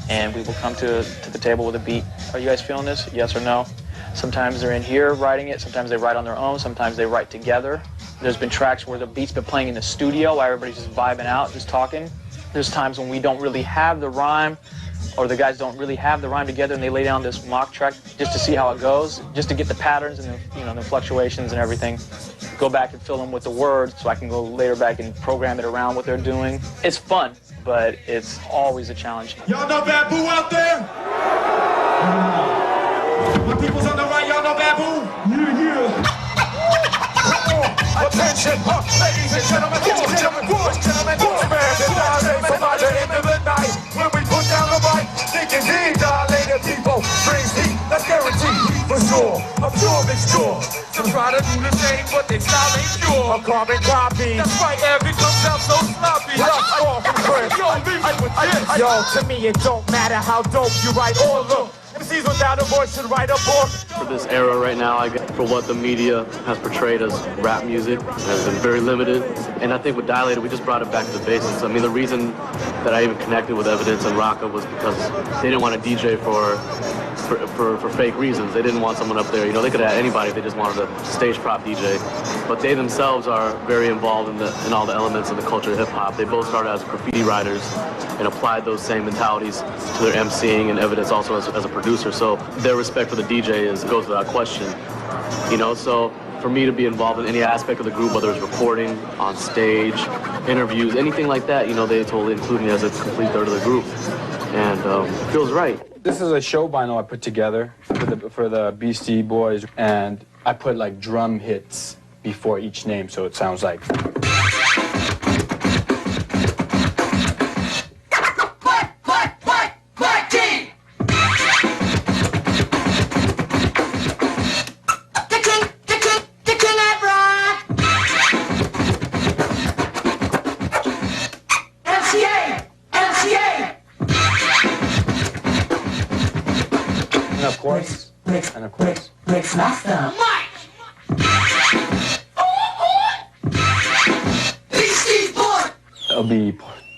and we will come to the table with a beat. Are you guys feeling this? Yes or no? Sometimes they're in here writing it, sometimes they write on their own, sometimes they write together. There's been tracks where the beat's been playing in the studio while everybody's just vibing out, just talking. There's times when we don't really have the rhyme, or the guys don't really have the rhyme together, and they lay down this mock track just to see how it goes, just to get the patterns and the, you know, the fluctuations and everything. Go back and fill them with the words so I can go later back and program it around what they're doing. It's fun, but it's always a challenge. Y'all know Bad Boo out there? My people's on the right, y'all sound of baboon. Attention, ladies and gentlemen, by the end of the night, when we put down the mic, thinking he dilated people, brings heat, that's guaranteed for sure. I'm sure it's sure. Some try to do the same, but they style ain't pure. A carbon copy. That's right, every comes out so sloppy. Yo, to me it don't matter how dope you write or look. MCs without a voice should write a book. For this era right now, I guess, for what the media has portrayed as rap music, has been very limited. And I think with Dilated, we just brought it back to the basics. I mean, the reason that I even connected with Evidence and Rocka was because they didn't want to DJ for fake reasons. They didn't want someone up there. You know, they could have had anybody. They just wanted a stage prop DJ. But they themselves are very involved in all the elements of the culture of hip-hop. They both started as graffiti writers and applied those same mentalities to their MCing, and Evidence also as a producer. So their respect for the DJ goes without question. You know, so for me to be involved in any aspect of the group, whether it's recording, on stage, interviews, anything like that, you know, they totally include me as a complete third of the group. And it feels right. This is a show vinyl I put together for the Beastie Boys, and I put like drum hits before each name, so it sounds like. And of course, Mix master. There'll be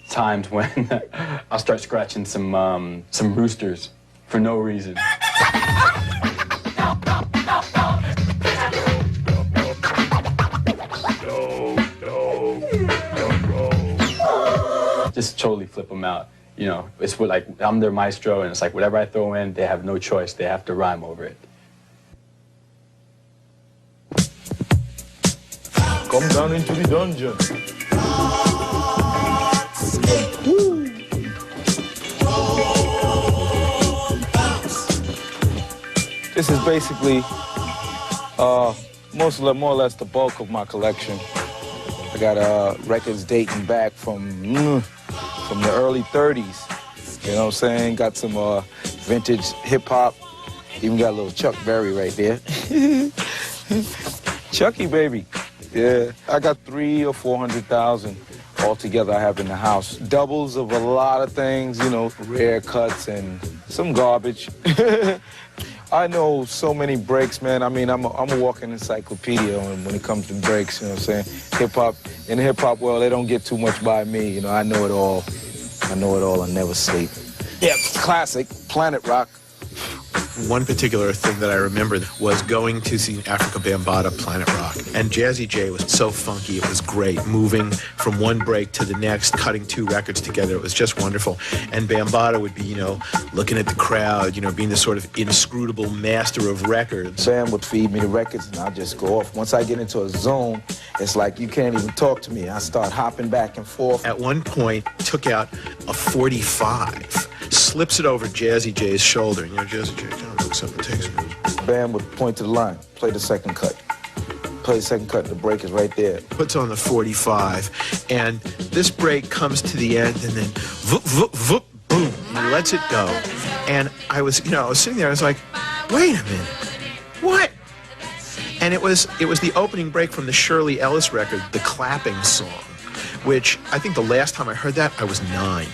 times when I'll start scratching some roosters for no reason. Just totally flip them out. You know, it's like I'm their maestro, and it's like whatever I throw in, they have no choice. They have to rhyme over it. Come down into the dungeon. This is basically more or less the bulk of my collection. I got records dating back from the early 30s. You know what I'm saying? Got some vintage hip-hop. Even got a little Chuck Berry right there. Chucky, baby. Yeah, I got 300,000 or 400,000 altogether I have in the house. Doubles of a lot of things, you know, rare cuts and some garbage. I know so many breaks, man. I mean, I'm a walking encyclopedia when it comes to breaks, you know what I'm saying? Hip-hop, in the hip-hop world, they don't get too much by me, you know, I know it all. I know it all, I never sleep. Yeah, classic, Planet Rock. One particular thing that I remember was going to see Africa Bambaataa Planet Rock. And Jazzy J was so funky, it was great. Moving from one break to the next, cutting two records together, it was just wonderful. And Bambaataa would be, you know, looking at the crowd, you know, being this sort of inscrutable master of records. Sam would feed me the records and I'd just go off. Once I get into a zone, it's like you can't even talk to me. I start hopping back and forth. At one point, took out a 45, slips it over Jazzy J's shoulder. You know, Jazzy J, something takes me. Bam would point to the line, play the second cut. Play the second cut, the break is right there. Puts on the 45, and this break comes to the end, and then voop, voop, voop, boom, he lets it go. And I was, you know, I was sitting there, I was like, wait a minute, what? And it was the opening break from the Shirley Ellis record, The Clapping Song, which I think the last time I heard that, I was 9.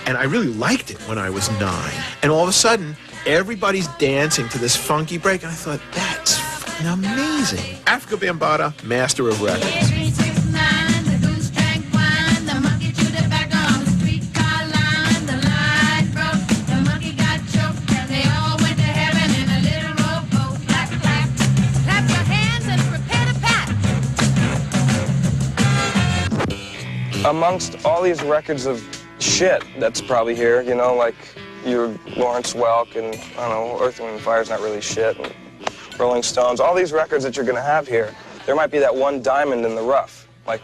And I really liked it when I was 9. And all of a sudden, everybody's dancing to this funky break, and I thought, that's fucking amazing. Africa Bambaataa, master of records. Amongst all these records of shit that's probably here, you know, like your Lawrence Welk and, I don't know, Earth, Wind & Fire's not really shit, and Rolling Stones, all these records that you're gonna have here, there might be that one diamond in the rough, like,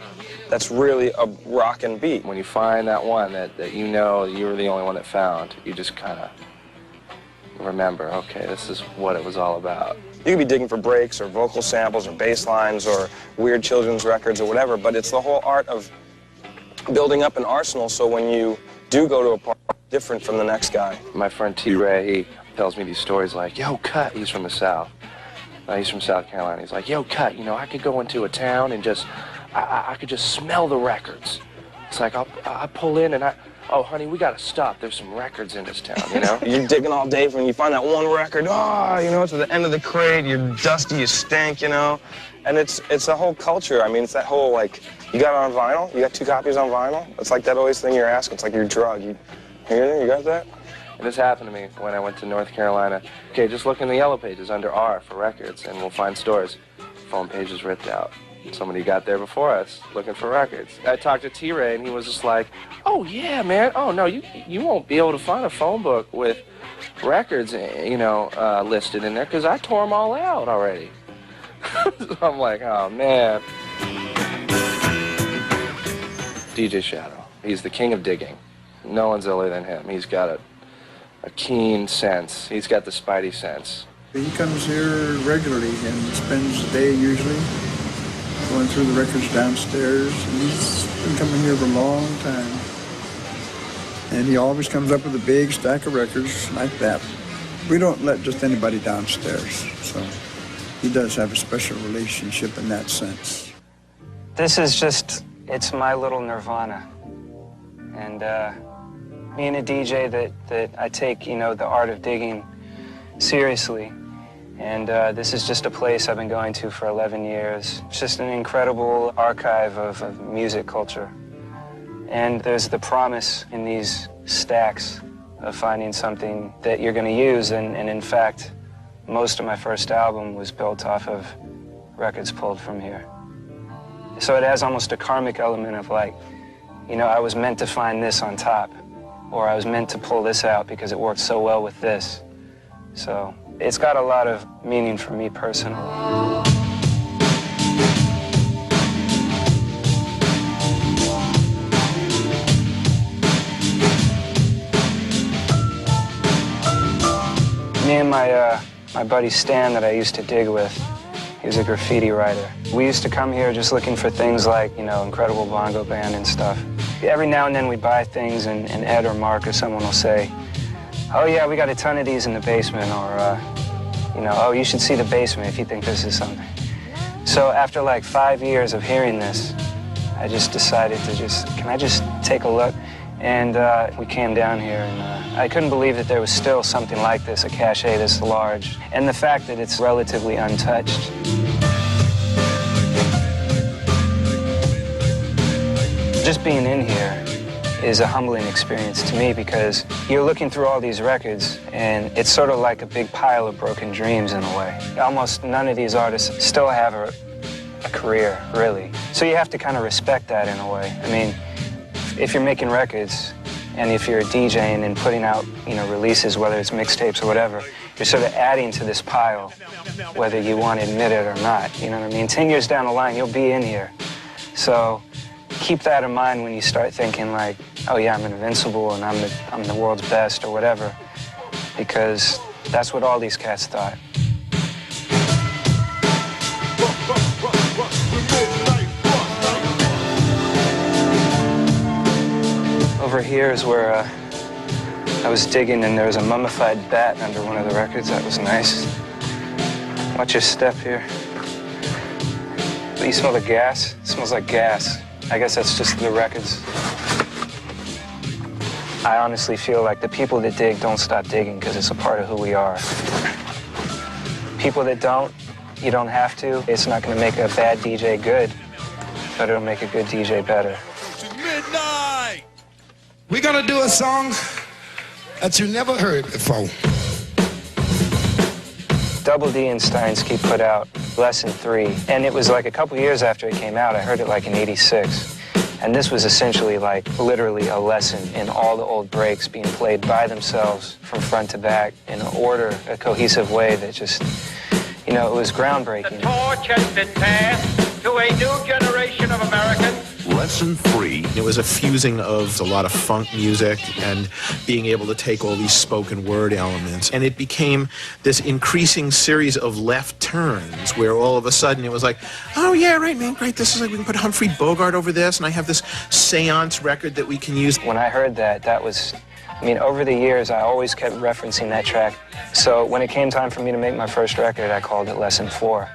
that's really a rockin' beat. When you find that one that you know you're the only one that found, you just kinda remember, okay, this is what it was all about. You could be digging for breaks or vocal samples or bass lines or weird children's records or whatever, but it's the whole art of building up an arsenal so when you do go to a party, different from the next guy. My friend T-Ray, he tells me these stories like, yo, Cut, he's from the South. He's from South Carolina. He's like, yo, Cut, you know, I could go into a town and just, I could just smell the records. It's like, I pull in and oh, honey, we gotta stop. There's some records in this town, you know? You're digging all day when you find that one record. Oh, you know, it's at the end of the crate. You're dusty, you stink, you know? And it's a whole culture. I mean, it's that whole, like, you got it on vinyl? You got 2 copies on vinyl? It's like that always thing you're asking. It's like your drug. You got that? And this happened to me when I went to North Carolina. Okay, just look in the yellow pages under R for records, and we'll find stores. Phone pages ripped out. Somebody got there before us looking for records. I talked to T-Ray, and he was just like, oh, yeah, man. Oh, no, you won't be able to find a phone book with records, you know, listed in there, because I tore them all out already. So I'm like, oh, man. DJ Shadow. He's the king of digging. No one's iller than him. He's got a keen sense. He's got the spidey sense. He comes here regularly and spends the day usually going through the records downstairs. And he's been coming here for a long time. And he always comes up with a big stack of records like that. We don't let just anybody downstairs, so he does have a special relationship in that sense. This is just, it's my little nirvana. And being a DJ that I take, you know, the art of digging seriously. And this is just a place I've been going to for 11 years. It's just an incredible archive of music culture. And there's the promise in these stacks of finding something that you're going to use. And in fact, most of my first album was built off of records pulled from here. So it has almost a karmic element of like, you know, I was meant to find this on top, or I was meant to pull this out because it worked so well with this. So it's got a lot of meaning for me personally. Me and my buddy Stan that I used to dig with, he was a graffiti writer. We used to come here just looking for things like, you know, Incredible Bongo Band and stuff. Every now and then we buy things and Ed or Mark or someone will say, oh yeah, we got a ton of these in the basement, or, you know, oh, you should see the basement if you think this is something. So after like 5 years of hearing this, I just decided to can I just take a look? And we came down here, and I couldn't believe that there was still something like this, a cache this large, and the fact that it's relatively untouched. Just being in here is a humbling experience to me because you're looking through all these records, and it's sort of like a big pile of broken dreams in a way. Almost none of these artists still have a career, really. So you have to kind of respect that in a way. I mean, if you're making records and if you're DJing and putting out, you know, releases, whether it's mixtapes or whatever, you're sort of adding to this pile, whether you want to admit it or not. You know what I mean? 10 years down the line, you'll be in here. So keep that in mind when you start thinking like, oh yeah, I'm invincible and I'm the world's best or whatever, because that's what all these cats thought. Over here is where I was digging, and there was a mummified bat under one of the records. That was nice. Watch your step here. You smell the gas? It smells like gas. I guess that's just the records. I honestly feel like the people that dig don't stop digging because it's a part of who we are. People that don't, you don't have to. It's not going to make a bad DJ good, but it'll make a good DJ better. Midnight! We're gonna do a song that you never heard before. Double D and Steinsky put out Lesson 3, and it was like a couple years after it came out. I heard it like in '86, and this was essentially like literally a lesson in all the old breaks being played by themselves from front to back in an order, a cohesive way that just, you know, it was groundbreaking. The torch has been passed to a new generation of Americans. Lesson 3. It was a fusing of a lot of funk music and being able to take all these spoken word elements. And it became this increasing series of left turns where all of a sudden it was like, oh yeah, right, man, great. This is like, we can put Humphrey Bogart over this, and I have this seance record that we can use. When I heard that, that was, I mean, over the years, I always kept referencing that track. So when it came time for me to make my first record, I called it Lesson 4.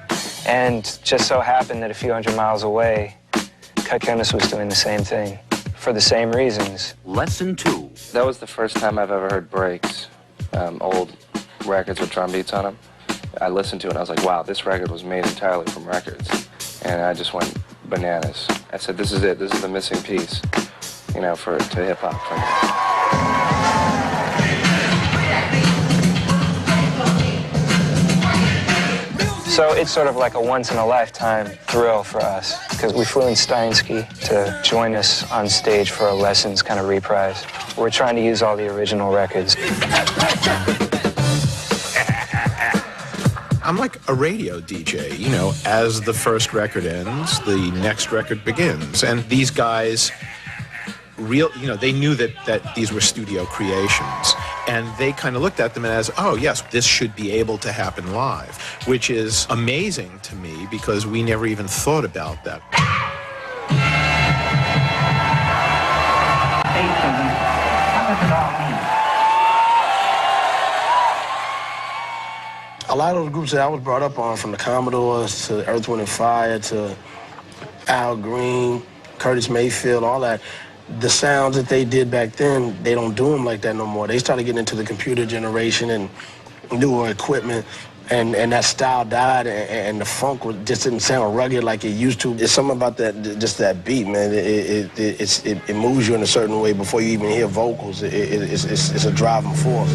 And just so happened that a few hundred miles away, Cut Chemist was doing the same thing for the same reasons. Lesson 2. That was the first time I've ever heard breaks, old records with drum beats on them. I listened to it and I was like, wow, this record was made entirely from records. And I just went bananas. I said, this is it. This is the missing piece, you know, to hip-hop for me. So it's sort of like a once-in-a-lifetime thrill for us, because we flew in Steinsky to join us on stage for a Lessons kind of reprise. We're trying to use all the original records. I'm like a radio DJ, you know, as the first record ends, the next record begins. And these guys, they knew that these were studio creations. And they kind of looked at them as, oh, yes, this should be able to happen live, which is amazing to me because we never even thought about that. A lot of the groups that I was brought up on, from the Commodores to Earth, Wind & Fire to Al Green, Curtis Mayfield, all that, the sounds that they did back then, they don't do them like that no more. They started getting into the computer generation and newer equipment, and that style died, and the funk just didn't sound rugged like it used to. It's something about that, just that beat, man. It moves you in a certain way before you even hear vocals. It's a driving force.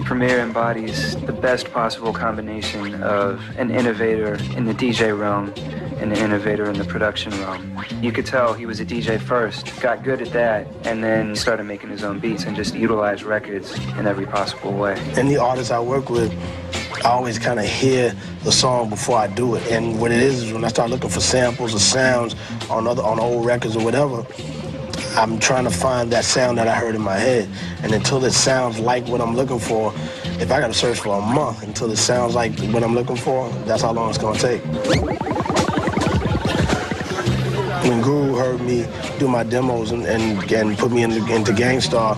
Premier embodies the best possible combination of an innovator in the DJ realm and an innovator in the production realm. You could tell he was a DJ first, got good at that, and then started making his own beats and just utilized records in every possible way. And the artists I work with, I always kind of hear the song before I do it. And what it is when I start looking for samples or sounds on old records or whatever, I'm trying to find that sound that I heard in my head. And until it sounds like what I'm looking for, if I got to search for a month until it sounds like what I'm looking for, that's how long it's going to take. When Guru heard me do my demos and put me into Gang Starr,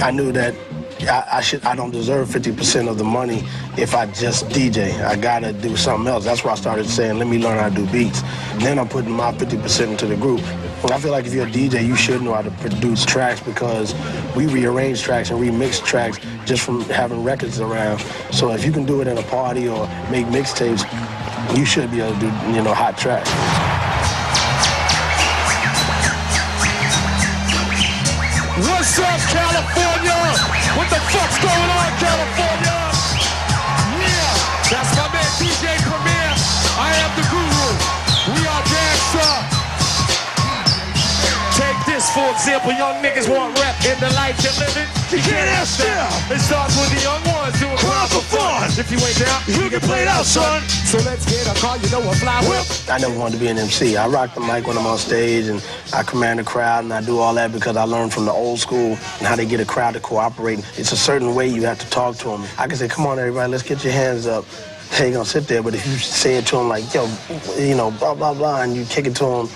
I knew that I don't deserve 50% of the money if I just DJ. I gotta do something else. That's why I started saying, let me learn how to do beats. Then I'm putting my 50% into the group. And I feel like if you're a DJ, you should know how to produce tracks, because we rearrange tracks and remix tracks just from having records around. So if you can do it at a party or make mixtapes, you should be able to do, hot tracks. What's up, California? What the fuck's going on, California? Yeah, that's my man DJ Premier. I am the guru. We are gangsta. Take this, for example, young niggas want rep in the life you're living. You can't ask them. It starts with the young ones doing crime for fun. If you ain't down, you get played out, son. So let's get a car, a fly whip. I never wanted to be an MC. I rock the mic when I'm on stage, and I command the crowd, and I do all that because I learned from the old school and how they get a crowd to cooperate. It's a certain way you have to talk to them. I can say, come on, everybody, let's get your hands up. They ain't gonna sit there, but if you say it to them like, yo, blah, blah, blah, and you kick it to them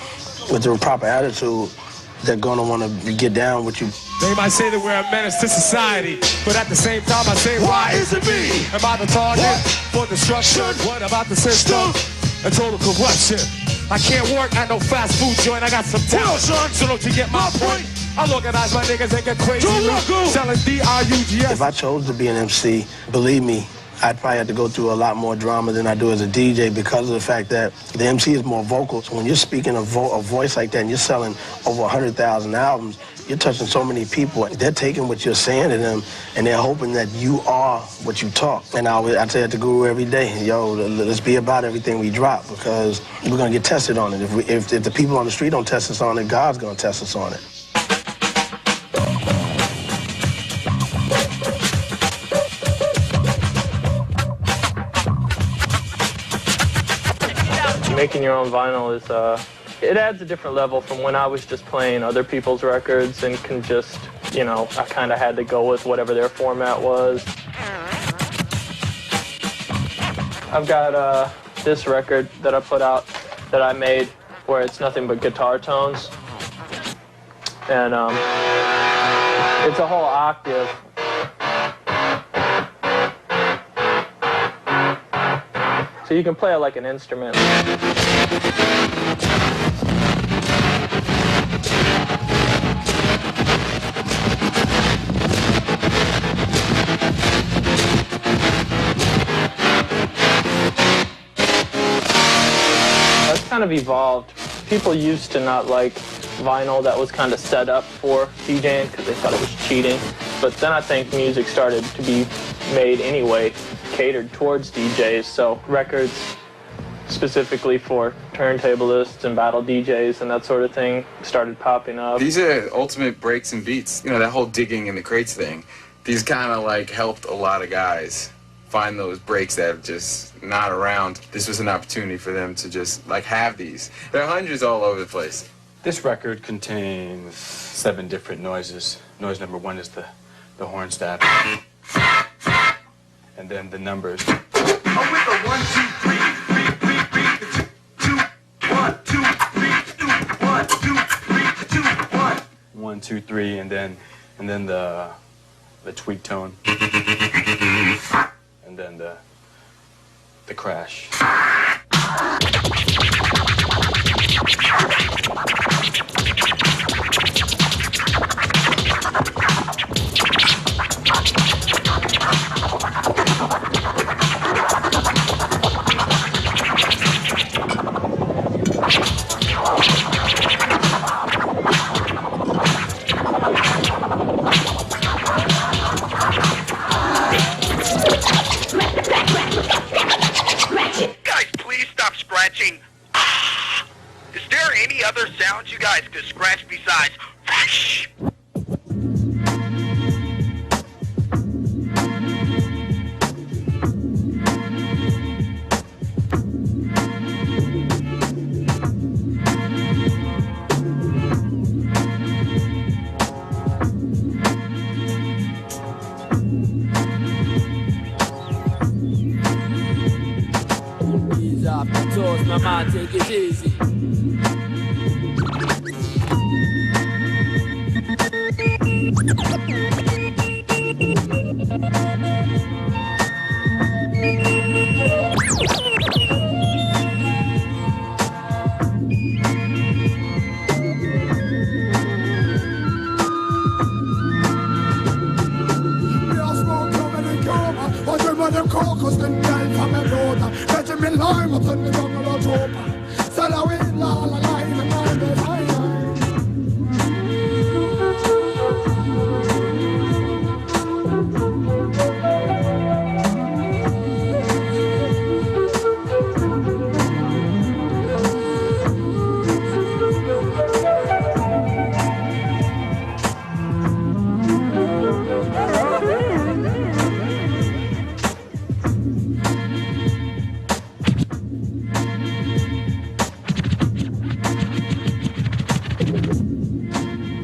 with the proper attitude, they're gonna wanna get down with you. They might say that we're a menace to society, but at the same time I say, why is it me? Am I the target for destruction? What about the system? A total corruption. I can't work at no fast food joint. I got some talent, so don't you get my point? I'll organize my niggas and get crazy. Selling D-R-U-G-S. If I chose to be an MC, believe me, I'd probably have to go through a lot more drama than I do as a DJ, because of the fact that the MC is more vocal. So when you're speaking a voice like that and you're selling over 100,000 albums, you're touching so many people. They're taking what you're saying to them, and they're hoping that you are what you talk. And I tell it to Guru every day, yo, let's be about everything we drop, because we're going to get tested on it. If the people on the street don't test us on it, God's going to test us on it. Making your own vinyl is, it adds a different level from when I was just playing other people's records and can just, you know, I kind of had to go with whatever their format was. I've got this record that I put out that I made where it's nothing but guitar tones. And it's a whole octave. So you can play it like an instrument. That's kind of evolved. People used to not like vinyl that was kind of set up for DJing because they thought it was cheating. But then I think music started to be made anyway, catered towards DJs. So records specifically for turntablists and battle DJs and that sort of thing started popping up. These are ultimate breaks and beats. You know, that whole digging in the crates thing. These kind of like helped a lot of guys find those breaks that are just not around. This was an opportunity for them to just like have these. There are hundreds all over the place. This record contains 7 different noises. Noise number 1 is the horn stab. And then the numbers. I'm with a 1, 2, 3, 2, 1, 2, 3, 1, 2, 3, 2, 1. 1, 2, 3, and then the tweak tone. And then the crash. Is there any other sounds you guys could scratch besides whoosh? Ease up the toes, my man, take it easy.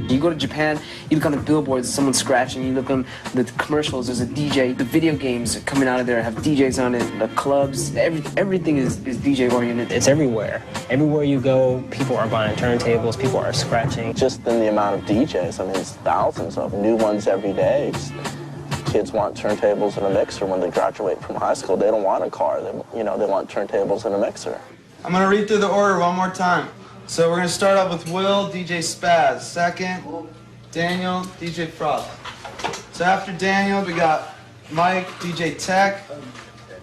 You go to Japan, you look on the billboards, someone's scratching, you look on the commercials, there's a DJ, the video games coming out of there have DJs on it, the clubs, everything is DJ oriented. It's everywhere. Everywhere you go, people are buying turntables, people are scratching. Just in the amount of DJs, I mean, it's thousands of new ones every day. Kids want turntables and a mixer when they graduate from high school. They don't want a car, they want turntables and a mixer. I'm gonna read through the order one more time. So we're gonna start off with Will, DJ Spaz. Second, Daniel, DJ Frost. So after Daniel, we got Mike, DJ Tech,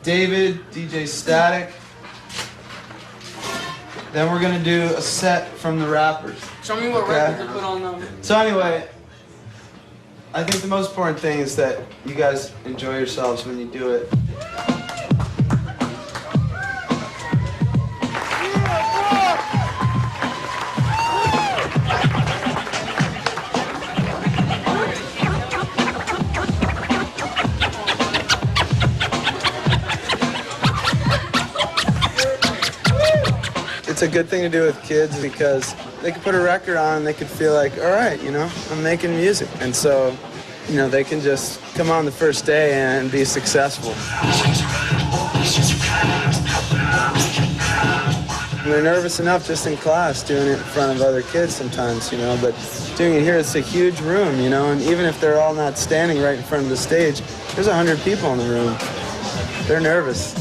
David, DJ Static. Then we're gonna do a set from the rappers. Show me what records you put on them. So anyway, I think the most important thing is that you guys enjoy yourselves when you do it. it's a good thing to do with kids because they can put a record on and they can feel like, all right, you know, I'm making music. And so, you know, they can just come on the first day and be successful. And they're nervous enough just in class doing it in front of other kids sometimes, you know, but doing it here, it's a huge room, you know, and even if they're all not standing right in front of the stage, there's 100 people in the room. They're nervous.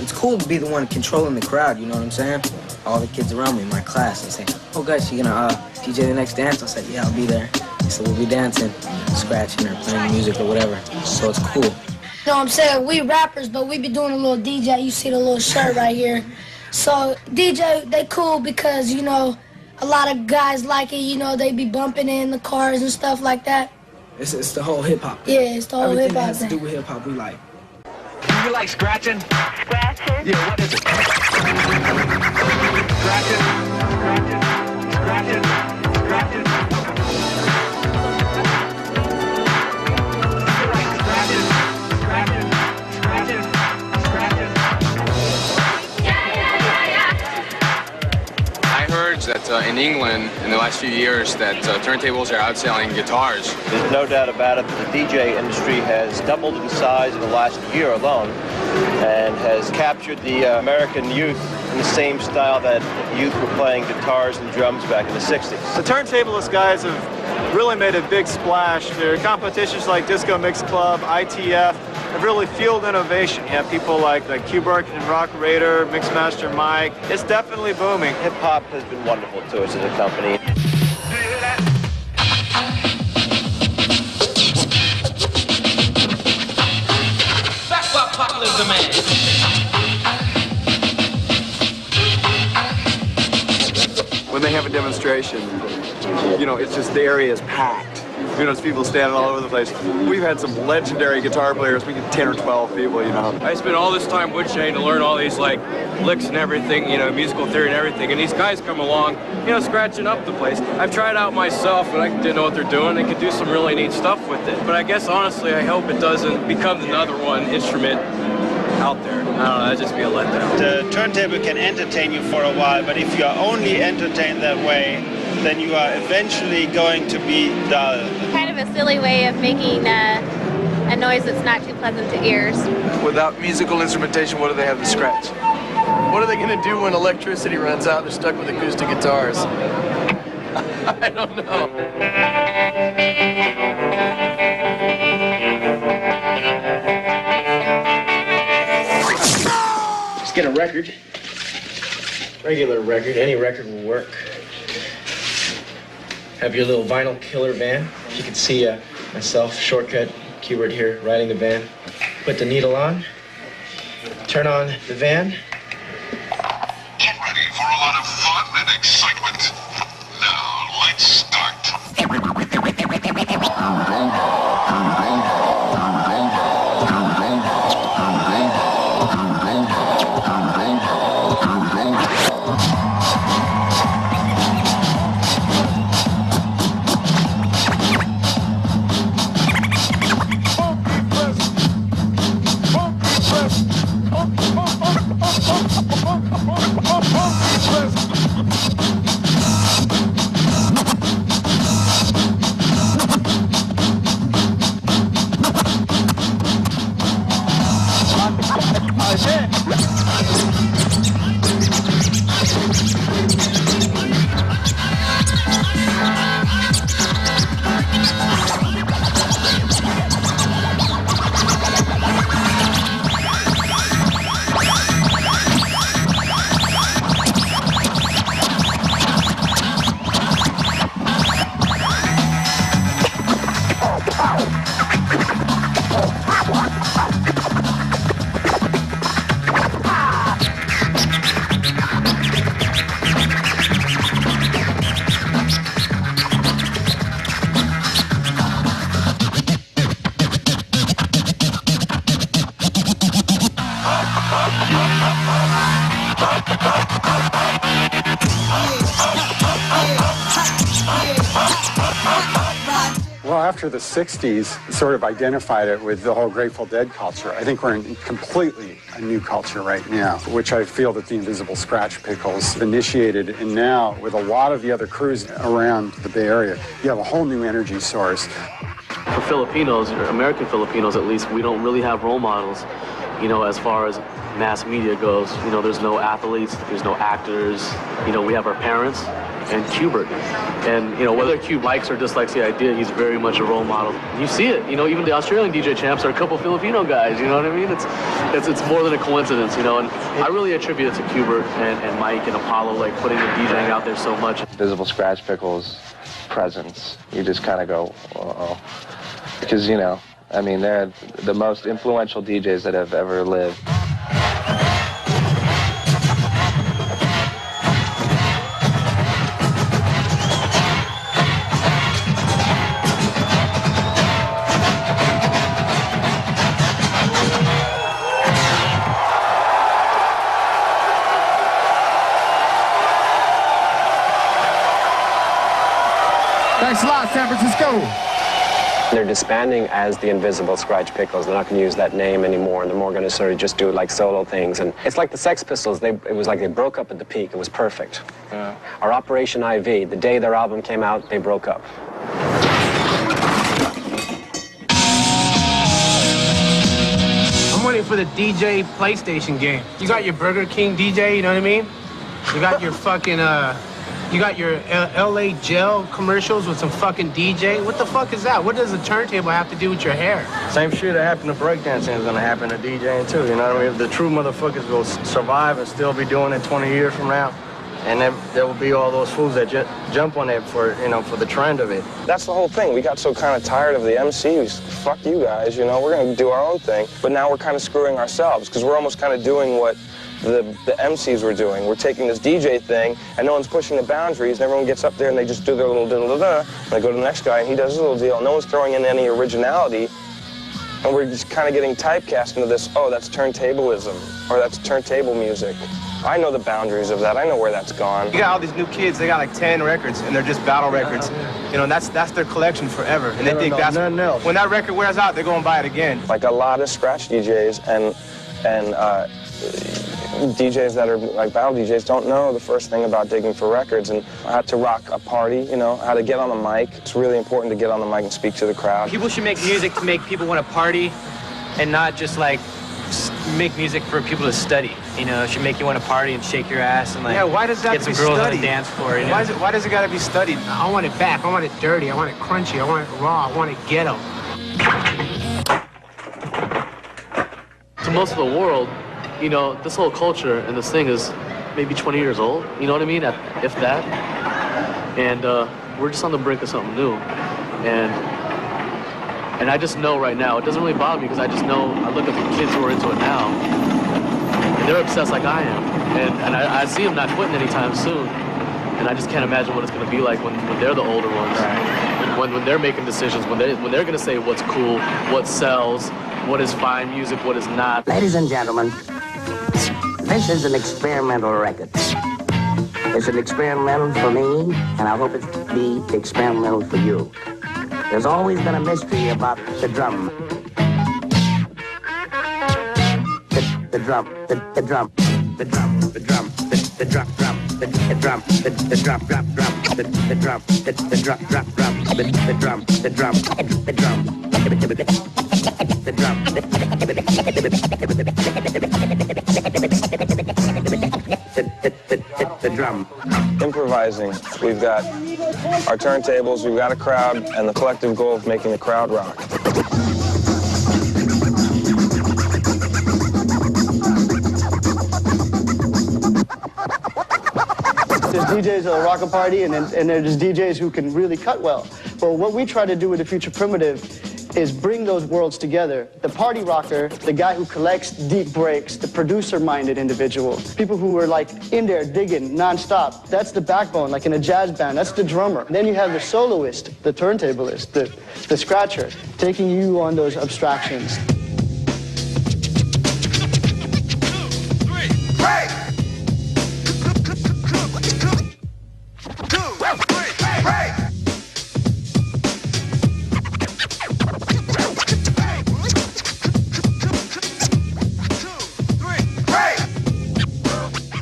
It's cool to be the one controlling the crowd, you know what I'm saying? All the kids around me in my class, they say, oh guys, you gonna DJ the next dance? I said, yeah, I'll be there. So we'll be dancing, scratching or playing music or whatever. So it's cool. You know what I'm saying? We rappers, but we be doing a little DJ. You see the little shirt right here. So DJ, they cool because, you know, a lot of guys like it. You know, they be bumping it in the cars and stuff like that. It's the whole hip-hop. Yeah, it's the whole Everything hip-hop that has to thing. do with hip-hop, we like. You like scratching? Scratching? Yeah, what is it? Scratching. Scratching. Scratching. That in England, in the last few years, that turntables are outselling guitars. There's no doubt about it that the DJ industry has doubled in size in the last year alone and has captured the American youth in the same style that youth were playing guitars and drums back in the 60s. The turntablist guys have really made a big splash. There are competitions like Disco Mix Club, ITF, have really fueled innovation. You have people like Q-Burk and Rock Raider, Mixmaster Mike. It's definitely booming. Hip-hop has been wonderful to us as a company. That's what popular demand. When they have a demonstration, you know, it's just the area is packed. You know, it's people standing all over the place. We've had some legendary guitar players. We get 10 or 12 people, you know. I spent all this time woodshine to learn all these, like, licks and everything, you know, musical theory and everything. And these guys come along, you know, scratching up the place. I've tried out myself, and I didn't know what they're doing. They could do some really neat stuff with it. But I guess, honestly, I hope it doesn't become another one instrument out there. I don't know, that'd just be a letdown. The turntable can entertain you for a while, but if you are only entertained that way, then you are eventually going to be dull. Kind of a silly way of making a noise that's not too pleasant to ears. Without musical instrumentation, what do they have to scratch? What are they going to do when electricity runs out and they're stuck with acoustic guitars? I don't know. Just get a record. Regular record, any record will work. Have your little vinyl killer van. You can see myself, shortcut, keyword here, riding the van. Put the needle on, turn on the van. Get ready for a lot of fun and excitement. Now, let's start. after the 60s sort of identified it with the whole Grateful Dead culture. I think we're in completely a new culture right now, which I feel that the Invisible Scratch Pickles initiated, and now with a lot of the other crews around the Bay Area, you have a whole new energy source. For Filipinos, or American Filipinos at least, we don't really have role models, you know, as far as mass media goes. You know, there's no athletes, there's no actors. You know, we have our parents and Qbert. And, you know, whether Q likes or dislikes the idea, he's very much a role model. You see it, you know, even the Australian DJ champs are a couple Filipino guys, you know what I mean? It's more than a coincidence, you know, and I really attribute it to Qbert and Mike and Apollo, like, putting the DJing out there so much. Invisible Scratch Pickles' presence, you just kind of go, uh-oh. Because, you know, I mean, they're the most influential DJs that have ever lived. Thanks a lot, San Francisco. They're disbanding as the Invisible Scratch Pickles. They're not going to use that name anymore, and they're more going to sort of just do like solo things. And it's like the Sex Pistols. It was like they broke up at the peak. It was perfect. Our Operation IV, the day their album came out, they broke up. I'm waiting for the DJ PlayStation game. You got your Burger King DJ, you know what I mean? You got your fucking, you got your LA Gel commercials with some fucking DJ. What the fuck is that? What does a turntable have to do with your hair? Same shit that happened to breakdancing is gonna happen to DJing too, you know what I mean? If the true motherfuckers will survive and still be doing it 20 years from now, and there will be all those fools that jump on it for, you know, for the trend of it. That's the whole thing. We got so kind of tired of the MCs. Fuck you guys, you know, we're going to do our own thing. But now we're kind of screwing ourselves because we're almost kind of doing what the MCs were doing. We're taking this DJ thing, and no one's pushing the boundaries, and everyone gets up there and they just do their little da-da-da-da, and they go to the next guy and he does his little deal. No one's throwing in any originality, and we're just kind of getting typecast into this, oh, that's turntablism, or that's turntable music. I know the boundaries of that. I know where that's gone. You got all these new kids, they got like 10 records, and they're just battle records. You know, and that's their collection forever. And they think that's, when that record wears out, they're gonna buy it again. Like a lot of scratch DJs and DJs that are like battle DJs don't know the first thing about digging for records and how to rock a party, you know, how to get on the mic. It's really important to get on the mic and speak to the crowd. People should make music to make people want to party and not just like make music for people to study. You know, it should make you want to party and shake your ass and like why does that get some girls on the dance floor. You know? Why does it gotta be studied? I want it back. I want it dirty. I want it crunchy. I want it raw. I want it ghetto. To most of the world, you know, this whole culture and this thing is maybe 20 years old. You know what I mean? If that. And we're just on the brink of something new. And I just know right now, it doesn't really bother me because I just know, I look at the kids who are into it now, and they're obsessed like I am. And I see them not quitting anytime soon. And I just can't imagine what it's going to be like when they're the older ones. Right. When they're making decisions, when they're going to say what's cool, what sells, what is fine music, what is not. Ladies and gentlemen, this is an experimental record. It's an experimental for me, and I hope it be experimental for you. There's always been a mystery about the drum. The drum, the drum, the drum, the drum, the drum, the drum, the drum, drum, the drum, the drum, drum, the drum, the drum, the drum, the drum, the drum. Improvising. We've got our turntables, we've got a crowd, and the collective goal of making the crowd rock. There's DJs that'll rock a party, and there's DJs who can really cut well. But what we try to do with the Future Primitive is bring those worlds together. The party rocker, the guy who collects deep breaks, the producer-minded individual, people who are like in there digging nonstop. That's the backbone, like in a jazz band, that's the drummer. Then you have the soloist, the turntablist, the scratcher, taking you on those abstractions.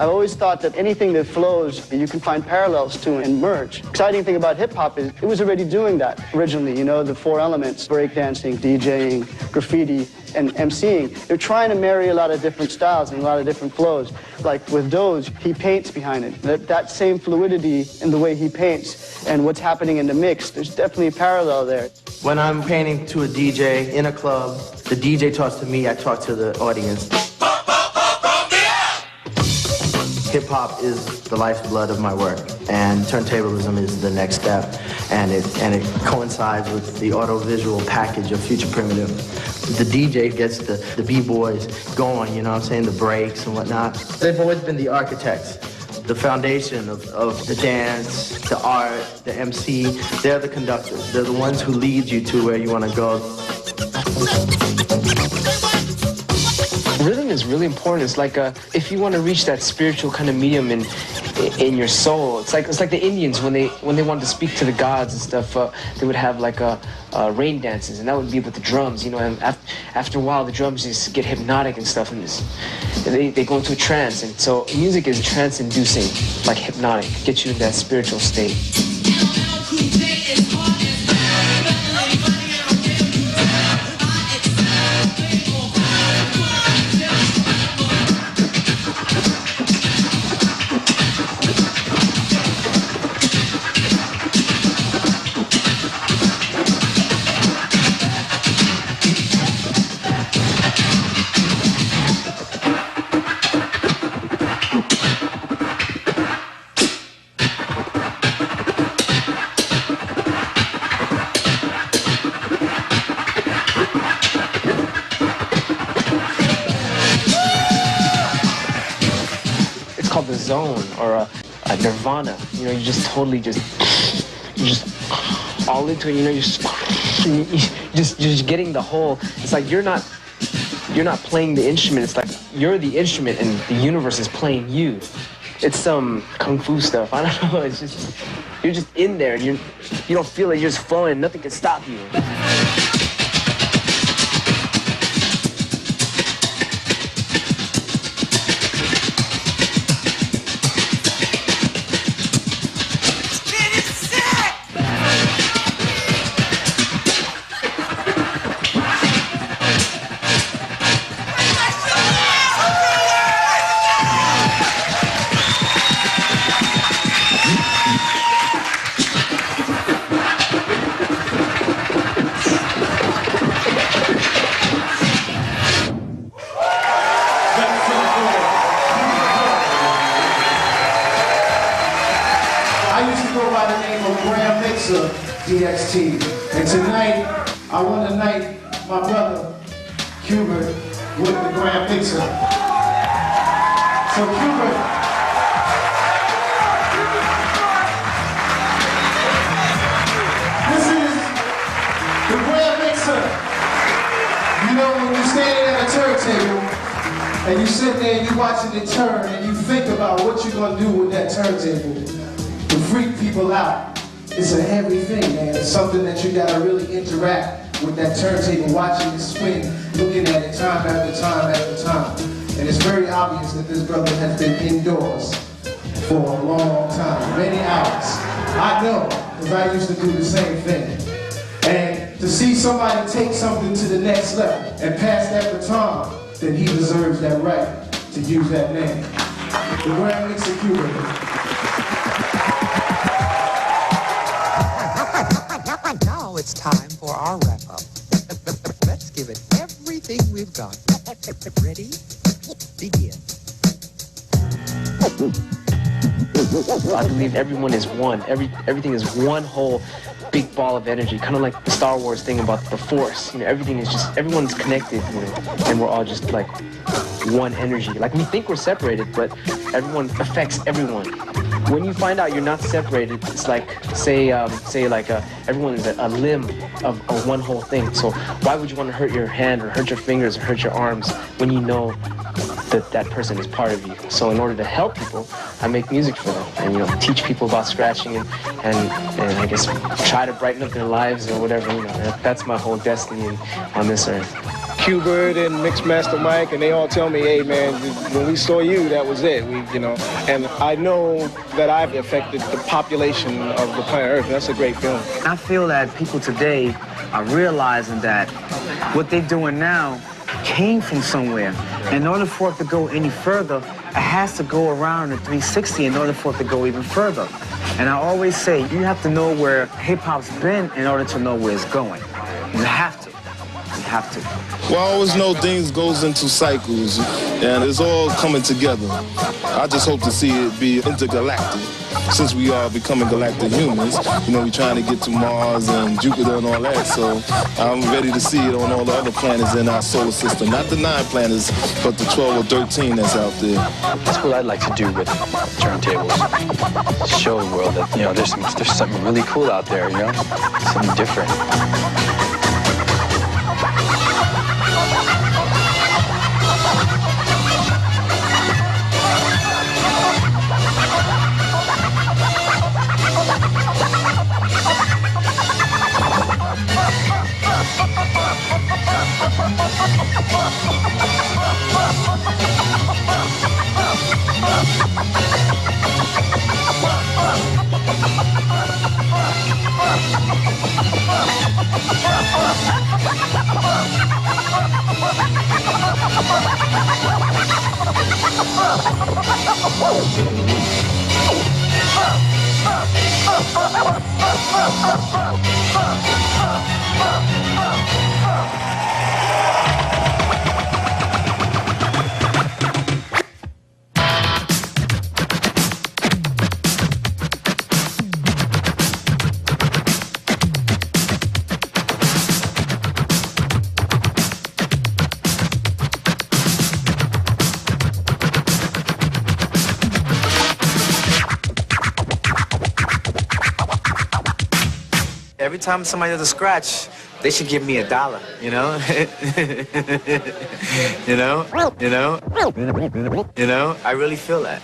I've always thought that anything that flows, you can find parallels to and merge. Exciting thing about hip-hop is it was already doing that originally, you know, the four elements, breakdancing, DJing, graffiti, and MCing. They're trying to marry a lot of different styles and a lot of different flows. Like with Doge, he paints behind it. That same fluidity in the way he paints and what's happening in the mix, there's definitely a parallel there. When I'm painting to a DJ in a club, the DJ talks to me, I talk to the audience. Hip-hop is the lifeblood of my work, and turntablism is the next step, and it coincides with the audiovisual package of Future Primitive. The DJ gets the B-boys going, you know what I'm saying, the breaks and whatnot. They've always been the architects, the foundation of the dance, the art, the MC. They're the conductors. They're the ones who lead you to where you want to go. Rhythm is really important. It's like if you want to reach that spiritual kind of medium in your soul, it's like the Indians when they wanted to speak to the gods and stuff. They would have like rain dances, and that would be with the drums, you know. And after a while, the drums just get hypnotic and stuff, and they go into a trance. And so music is trance-inducing, like hypnotic, gets you in that spiritual state. The zone or a nirvana, you know, you just totally you're just all into it, you know, you're just getting the whole. It's like you're not playing the instrument. It's like you're the instrument and the universe is playing you. It's some kung fu stuff. I don't know. It's just you're just in there and you don't feel it. You're just flowing. Nothing can stop you. DXT. And tonight, I want to thank my brother, Cuba, with the Grand Pixel. So Cuba, this is the Grand Mixer. You know, when you're standing at a turntable, and you sit there and you're watching it turn, and you think about what you're going to do with that turntable to freak people out. It's a heavy thing, man. It's something that you gotta really interact with that turntable, watching it spin, looking at it time after time after time. And it's very obvious that this brother has been indoors for a long time, many hours. I know, because I used to do the same thing. And to see somebody take something to the next level and pass that baton, then he deserves that right to use that name. The Grand Mixer Cuba. Now it's time for our wrap-up. Let's give it everything we've got. Ready? Begin. I believe everyone is one. Everything is one whole big ball of energy, kind of like the Star Wars thing about the Force. You know, everyone's connected, you know, and we're all just like one energy. Like we think we're separated, but everyone affects everyone. When you find out you're not separated, it's like, everyone is a limb of one whole thing. So why would you want to hurt your hand or hurt your fingers or hurt your arms when you know that person is part of you? So in order to help people, I make music for them and, you know, teach people about scratching and I guess try to brighten up their lives or whatever, you know. That's my whole destiny on this earth. Q-Bird and Mixmaster Mike, and they all tell me, hey man, when we saw you, that was it. And I know that I've affected the population of the planet Earth, and that's a great feeling. I feel that people today are realizing that what they're doing now came from somewhere. In order for it to go any further, it has to go around the 360 in order for it to go even further. And I always say, you have to know where hip-hop's been in order to know where it's going. You have to. You have to. Well, I always know things goes into cycles, and it's all coming together. I just hope to see it be intergalactic. Since we are becoming galactic humans, we're trying to get to Mars and Jupiter and all that, so I'm ready to see it on all the other planets in our solar system. Not the 9 planets, but the 12 or 13 that's out there. That's what I'd like to do with turntables. Show the world that, there's something really cool out there, something different. Every time somebody does a scratch, they should give me $1, I really feel that.